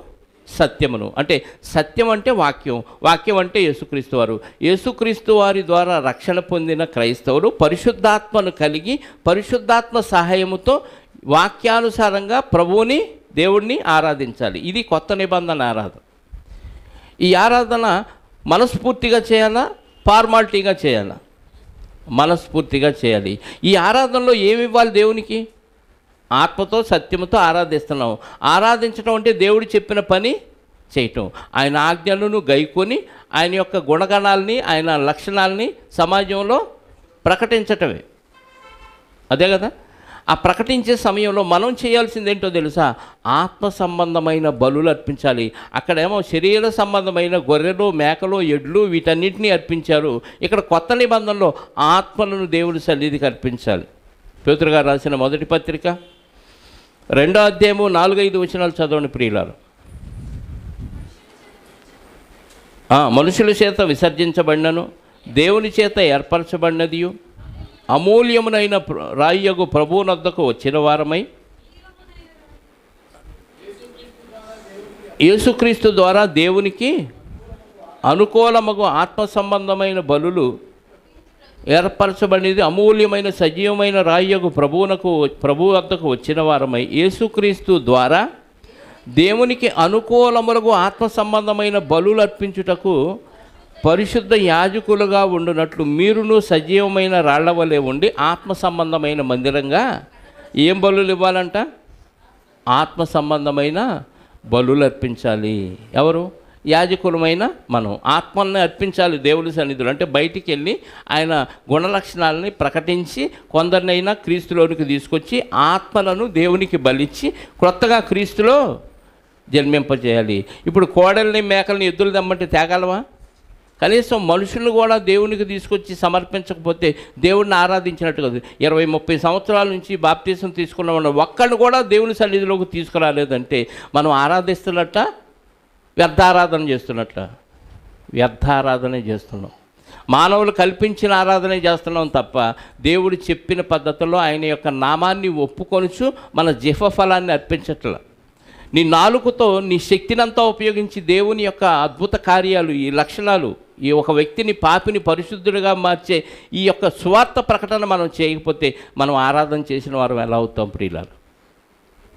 సత్యమును, అంటే సత్యం అంటే వాక్యం, వాక్యం అంటే యేసుక్రీస్తు వారు. యేసుక్రీస్తు వారి ద్వారా రక్షణ పొందిన క్రైస్తవులు పరిశుద్ధాత్మను కలిగి పరిశుద్ధాత్మ సహాయముతో వాక్యానుసారంగా ప్రభువుని, దేవుణ్ణి ఆరాధించాలి. ఇది కొత్త నిబంధన ఆరాధన. ఈ ఆరాధన మనస్ఫూర్తిగా చేయాలా, ఫార్మాలిటీగా చేయాలా? మనస్ఫూర్తిగా చేయాలి. ఈ ఆరాధనలో ఏమి ఇవ్వాలి దేవునికి? ఆత్మతో సత్యముతో ఆరాధిస్తున్నాం. ఆరాధించడం అంటే దేవుడు చెప్పిన పని చేయటం, ఆయన ఆజ్ఞలను గైకొని ఆయన యొక్క గుణగణాలని ఆయన లక్షణాలని సమాజంలో ప్రకటించటమే. అదే కదా. ఆ ప్రకటించే సమయంలో మనం చేయాల్సింది ఏంటో తెలుసా? ఆత్మ సంబంధమైన బలులు అర్పించాలి. అక్కడేమో శరీర సంబంధమైన గొర్రెలు, మేకలు, ఎడ్లు వీటన్నిటినీ అర్పించారు. ఇక్కడ కొత్త నిబంధనలో ఆత్మలను దేవుడి సన్నిధికి అర్పించాలి. పేతురు గారు రాసిన మొదటి పత్రిక 2వ అధ్యాయము 4-5 వచనాలు చదవండి ప్రియులారు. మనుషుల చేత విసర్జించబడినను దేవుని చేత ఏర్పరచబడినదియు అమూల్యమునైన రాయ్యగు ప్రభువునొద్దకు వచ్చిన వారమై యేసుక్రీస్తు ద్వారా దేవునికి అనుకూలమగు ఆత్మ సంబంధమైన బలులు ఏర్పరచబడినది అమూల్యమైన సజీవమైన రాయ్యగు ప్రభువు వద్దకు వచ్చిన వారమై యేసుక్రీస్తు ద్వారా దేవునికి అనుకూలములకు ఆత్మ సంబంధమైన బలులు అర్పించుటకు పరిశుద్ధ యాజకులుగా ఉండునట్లు మీరును సజీవమైన రాళ్ల వలె ఉండి ఆత్మ సంబంధమైన మందిరంగా ఏం బలులు ఇవ్వాలంట? ఆత్మ సంబంధమైన బలులు అర్పించాలి. ఎవరు? యాజకులమైన మనం ఆత్మల్ని అర్పించాలి దేవుని సన్నిధిలో. అంటే బయటికి వెళ్ళి ఆయన గుణలక్షణాలని ప్రకటించి కొందరినైనా క్రీస్తులోనికి తీసుకొచ్చి ఆత్మలను దేవునికి బలిచ్చి క్రొత్తగా క్రీస్తులో జన్మింపజేయాలి. ఇప్పుడు కోడల్ని మేకల్ని ఎద్దులు దమ్మంటే తేగలవా? కనీసం మనుషులను కూడా దేవునికి తీసుకొచ్చి సమర్పించకపోతే దేవుడిని ఆరాధించినట్టు కాదు. 20-30 సంవత్సరాల నుంచి బాప్తీసం తీసుకున్న వాళ్ళు ఒక్కడిని కూడా దేవుని సన్నిధిలోకి తీసుకురాలేదంటే మనం ఆరాధిస్తున్నట్ట, వ్యర్థారాధన చేస్తున్నట్ట? వ్యర్థారాధనే చేస్తున్నాం. మానవులు కల్పించిన ఆరాధనే చేస్తున్నాం తప్ప దేవుడు చెప్పిన పద్ధతుల్లో ఆయన యొక్క నామాన్ని ఒప్పుకొనుచు మన జిహ్వ ఫలాన్ని అర్పించట్ల. నీ నాలుకతో నీ శక్తినంతా ఉపయోగించి దేవుని యొక్క అద్భుత కార్యాలు, ఈ లక్షణాలు, ఈ ఒక వ్యక్తిని పాపిని పరిశుద్ధుడిగా మార్చే ఈ యొక్క స్వార్థ ప్రకటన మనం చేయకపోతే మనం ఆరాధన చేసిన వారు ఎలా అవుతాం ప్రియులారు?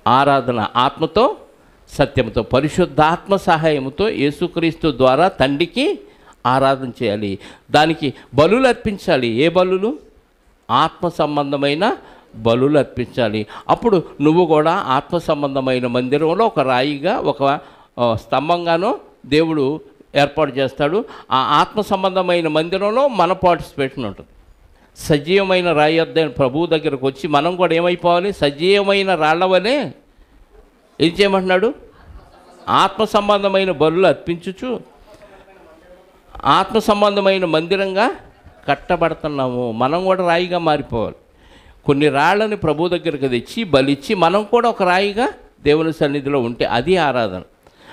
ఆరాధన ఆత్మతో సత్యంతో పరిశుద్ధాత్మ సహాయంతో యేసుక్రీస్తు ద్వారా తండ్రికి ఆరాధన చేయాలి. దానికి బలులు అర్పించాలి. ఏ బలులు? ఆత్మ సంబంధమైన బలులు అర్పించాలి. అప్పుడు నువ్వు కూడా ఆత్మ సంబంధమైన మందిరంలో ఒక రాయిగా, ఒక స్తంభంగానో దేవుడు ఏర్పాటు చేస్తాడు. ఆ ఆత్మ సంబంధమైన మందిరంలో మన పార్టిసిపేషన్ ఉంటుంది. సజీవమైన రాయి వద్ద ప్రభువు దగ్గరకు వచ్చి మనం కూడా ఏమైపోవాలి? సజీవమైన రాళ్ల వలె ఏం చేయమంటున్నాడు? ఆత్మ సంబంధమైన బలులు అర్పించుచు ఆత్మ సంబంధమైన మందిరంగా కట్టబడుతున్నాము. మనం కూడా రాయిగా మారిపోవాలి. కొన్ని రాళ్ళని ప్రభు దగ్గరికి తెచ్చి బలిచ్చి మనం కూడా ఒక రాయిగా దేవుని సన్నిధిలో ఉంటే అది ఆరాధన.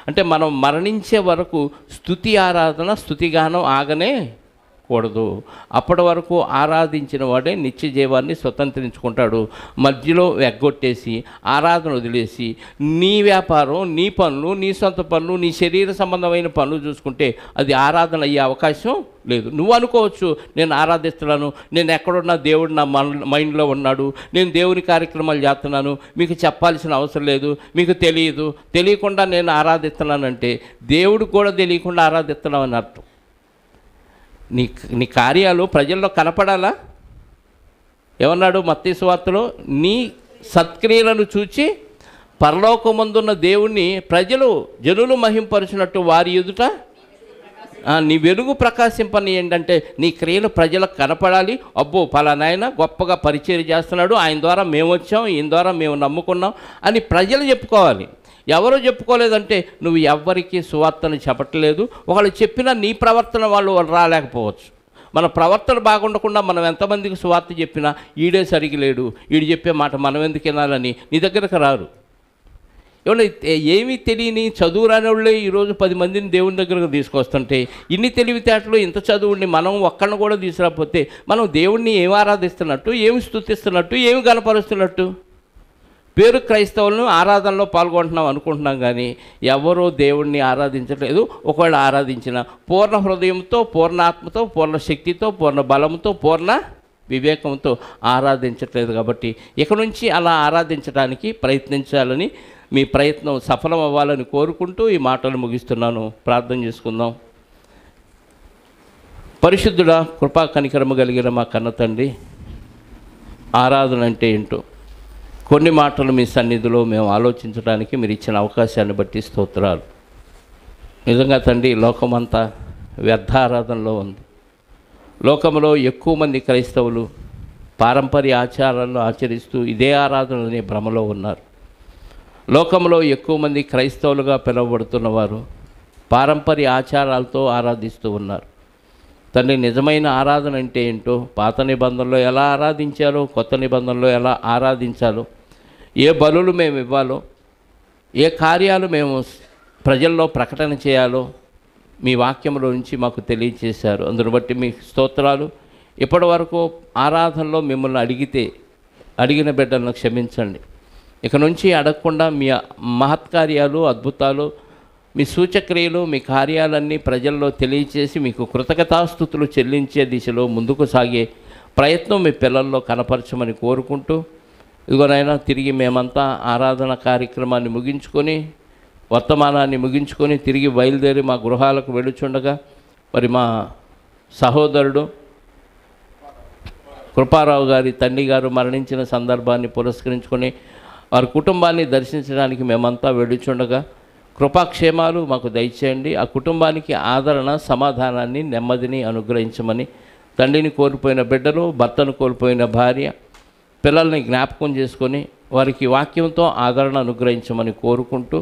అంటే మనం మరణించే వరకు స్తుతి ఆరాధన, స్తుతిగానం ఆగనే కూడదు. అప్పటి వరకు ఆరాధించిన వాడే నిత్య జీవాన్ని స్వతంత్రించుకుంటాడు. మధ్యలో ఎగ్గొట్టేసి ఆరాధన వదిలేసి నీ వ్యాపారం, నీ పనులు, నీ సొంత పనులు, నీ శరీర సంబంధమైన పనులు చూసుకుంటే అది ఆరాధన అయ్యే అవకాశం లేదు. నువ్వు అనుకోవచ్చు, నేను ఆరాధిస్తున్నాను, నేను ఎక్కడున్నా దేవుడు నా మైండ్లో ఉన్నాడు, నేను దేవుని కార్యక్రమాలు చేస్తున్నాను, మీకు చెప్పాల్సిన అవసరం లేదు, మీకు తెలియకుండా నేను ఆరాధిస్తున్నానంటే దేవుడికి కూడా తెలియకుండా ఆరాధిస్తున్నావు అని అర్థం. నీ కార్యాలు ప్రజల్లో కనపడాలా? ఏమన్నాడు మత్తయి సువార్తలో? నీ సత్క్రియలను చూచి పరలోకమందున్న దేవుణ్ణి జనులు మహింపరిచినట్టు వారి ఎదుట నీ వెలుగు ప్రకాశింపని. ఏంటంటే నీ క్రియలు ప్రజలకు కనపడాలి. అబ్బో పలానాయన గొప్పగా పరిచయం చేస్తున్నాడు, ఆయన ద్వారా మేము వచ్చాం, ఈయన ద్వారా మేము నమ్ముకున్నాం అని ప్రజలు చెప్పుకోవాలి. ఎవరో చెప్పుకోలేదంటే నువ్వు ఎవ్వరికీ సువార్తను చెప్పట్లేదు. ఒకళ్ళు చెప్పినా నీ ప్రవర్తన వాళ్ళు రాలేకపోవచ్చు. మన ప్రవర్తన బాగుండకుండా మనం ఎంతమందికి సువార్త చెప్పినా ఈడే సరిగి లేడు, ఈడు చెప్పే మాట మనం ఎందుకు వినాలని నీ దగ్గరకు రారు. ఏమీ తెలియని చదువు రాని వాళ్ళే ఈరోజు 10 మందిని దేవుని దగ్గరకు తీసుకొస్తుంటే ఇన్ని తెలివితేటలు, ఇంత చదువుని మనం ఒక్కడిని కూడా తీసుకురాకపోతే మనం దేవుణ్ణి ఏమి ఆరాధిస్తున్నట్టు, ఏమి స్తుతిస్తున్నట్టు, ఏమి గణపరుస్తున్నట్టు? పేరు క్రైస్తవులను ఆరాధనలో పాల్గొంటున్నాం అనుకుంటున్నాం కానీ ఎవరో దేవుణ్ణి ఆరాధించట్లేదు. ఒకవేళ ఆరాధించిన పూర్ణ హృదయంతో, పూర్ణ ఆత్మతో, పూర్ణ శక్తితో, పూర్ణ బలంతో, పూర్ణ వివేకంతో ఆరాధించట్లేదు. కాబట్టి ఇక నుంచి అలా ఆరాధించడానికి ప్రయత్నించాలని, మీ ప్రయత్నం సఫలం అవ్వాలని కోరుకుంటూ ఈ మాటలు ముగిస్తున్నాను. ప్రార్థన చేసుకుందాం. పరిశుద్ధుడా, కృపా కనికరము కలిగిన మా కన్న తండ్రి, ఆరాధన అంటే ఏంటో కొన్ని మాటలు మీ సన్నిధిలో మేము ఆలోచించడానికి మీరు ఇచ్చిన అవకాశాన్ని బట్టి స్తోత్రాలు. నిజంగా తండ్రి, లోకమంతా వ్యర్థారాధనలో ఉంది. లోకంలో ఎక్కువ మంది క్రైస్తవులు పారంపర్య ఆచారాలను ఆచరిస్తూ ఇదే ఆరాధనలనే భ్రమలో ఉన్నారు. లోకంలో ఎక్కువ మంది క్రైస్తవులుగా పిలువబడుతున్నవారు పారంపర్య ఆచారాలతో ఆరాధిస్తూ ఉన్నారు. తండ్రి, నిజమైన ఆరాధన అంటే ఏంటో, పాత నిబంధనలో ఎలా ఆరాధించాలో, కొత్త నిబంధనలో ఎలా ఆరాధించాలో, ఏ బలులు మేము ఇవ్వాలో, ఏ కార్యాలు మేము ప్రజల్లో ప్రకటన చేయాలో మీ వాక్యంలో నుంచి మాకు తెలియజేశారు. అందును బట్టి మీ స్తోత్రాలు. ఇప్పటి వరకు ఆరాధనలో మిమ్మల్ని అడిగిన బిడ్డలను క్షమించండి. ఇక నుంచి అడగకుండా మీ మహత్కార్యాలు, అద్భుతాలు, మీ సూచక్రియలు, మీ కార్యాలన్నీ ప్రజల్లో తెలియచేసి మీకు కృతజ్ఞతాస్తుతులు చెల్లించే దిశలో ముందుకు సాగే ప్రయత్నం మీ పిల్లల్లో కనపరచమని కోరుకుంటూ, ఇదిగోనైనా తిరిగి మేమంతా ఆరాధన కార్యక్రమాన్ని ముగించుకొని, వర్తమానాన్ని ముగించుకొని తిరిగి బయలుదేరి మా గృహాలకు వెళుచుండగా మరి మా సహోదరుడు కృపారావు గారి తండ్రి గారు మరణించిన సందర్భాన్ని పురస్కరించుకొని వారి కుటుంబాన్ని దర్శించడానికి మేమంతా వెళుచుండగా కృపాక్షేమాలు మాకు దయచేయండి. ఆ కుటుంబానికి ఆదరణ, సమాధానాన్ని, నెమ్మదిని అనుగ్రహించమని తండ్రిని కోల్పోయిన బిడ్డలు, భర్తను కోల్పోయిన భార్య, పిల్లల్ని జ్ఞాపకం చేసుకొని వారికి వాక్యంతో ఆదరణ అనుగ్రహించమని కోరుకుంటూ,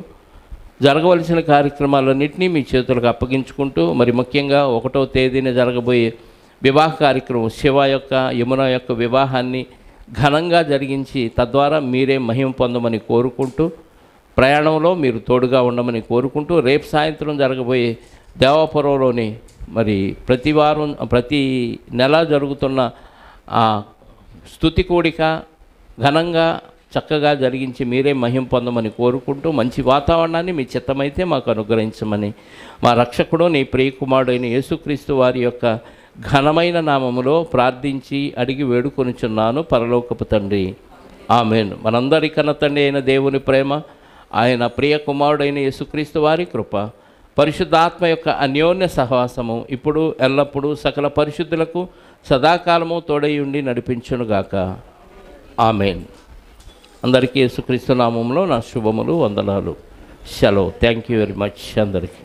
జరగవలసిన కార్యక్రమాలన్నింటినీ మీ చేతులకు అప్పగించుకుంటూ, మరి ముఖ్యంగా 1వ తేదీన జరగబోయే వివాహ కార్యక్రమం, శివ యొక్క యమున యొక్క వివాహాన్ని ఘనంగా జరిగించి తద్వారా మీరే మహిమ పొందమని కోరుకుంటూ, ప్రయాణంలో మీరు తోడుగా ఉండమని కోరుకుంటూ, రేపు సాయంత్రం జరగబోయే దేవాపురంలోని మరి ప్రతి నెల జరుగుతున్న ఆ స్తుతి కూడిక ఘనంగా చక్కగా జరిగించి మీరే మహిమ పొందమని కోరుకుంటూ, మంచి వాతావరణాన్ని మీ చిత్తమైతే మాకు అనుగ్రహించమని మా రక్షకుడు నీ ప్రియకుమారుడైన యేసుక్రీస్తు వారి యొక్క ఘనమైన నామములో ప్రార్థించి అడిగి వేడుకొనుచున్నాను పరలోకపు తండ్రి, ఆమేన్. మనందరి కన్న తండ్రి అయిన దేవుని ప్రేమ, ఆయన ప్రియ కుమారుడైన యేసుక్రీస్తు వారి కృప, పరిశుద్ధాత్మ యొక్క అన్యోన్య సహవాసము ఇప్పుడు ఎల్లప్పుడూ సకల పరిశుద్ధులకు సదాకాలము తోడై ఉండి నడిపించునుగాక. ఆమేన్. అందరికీ యేసుక్రీస్తు నామములో నా శుభములు, వందనాలు. సెలవు. థ్యాంక్ యూ వెరీ మచ్ అందరికీ.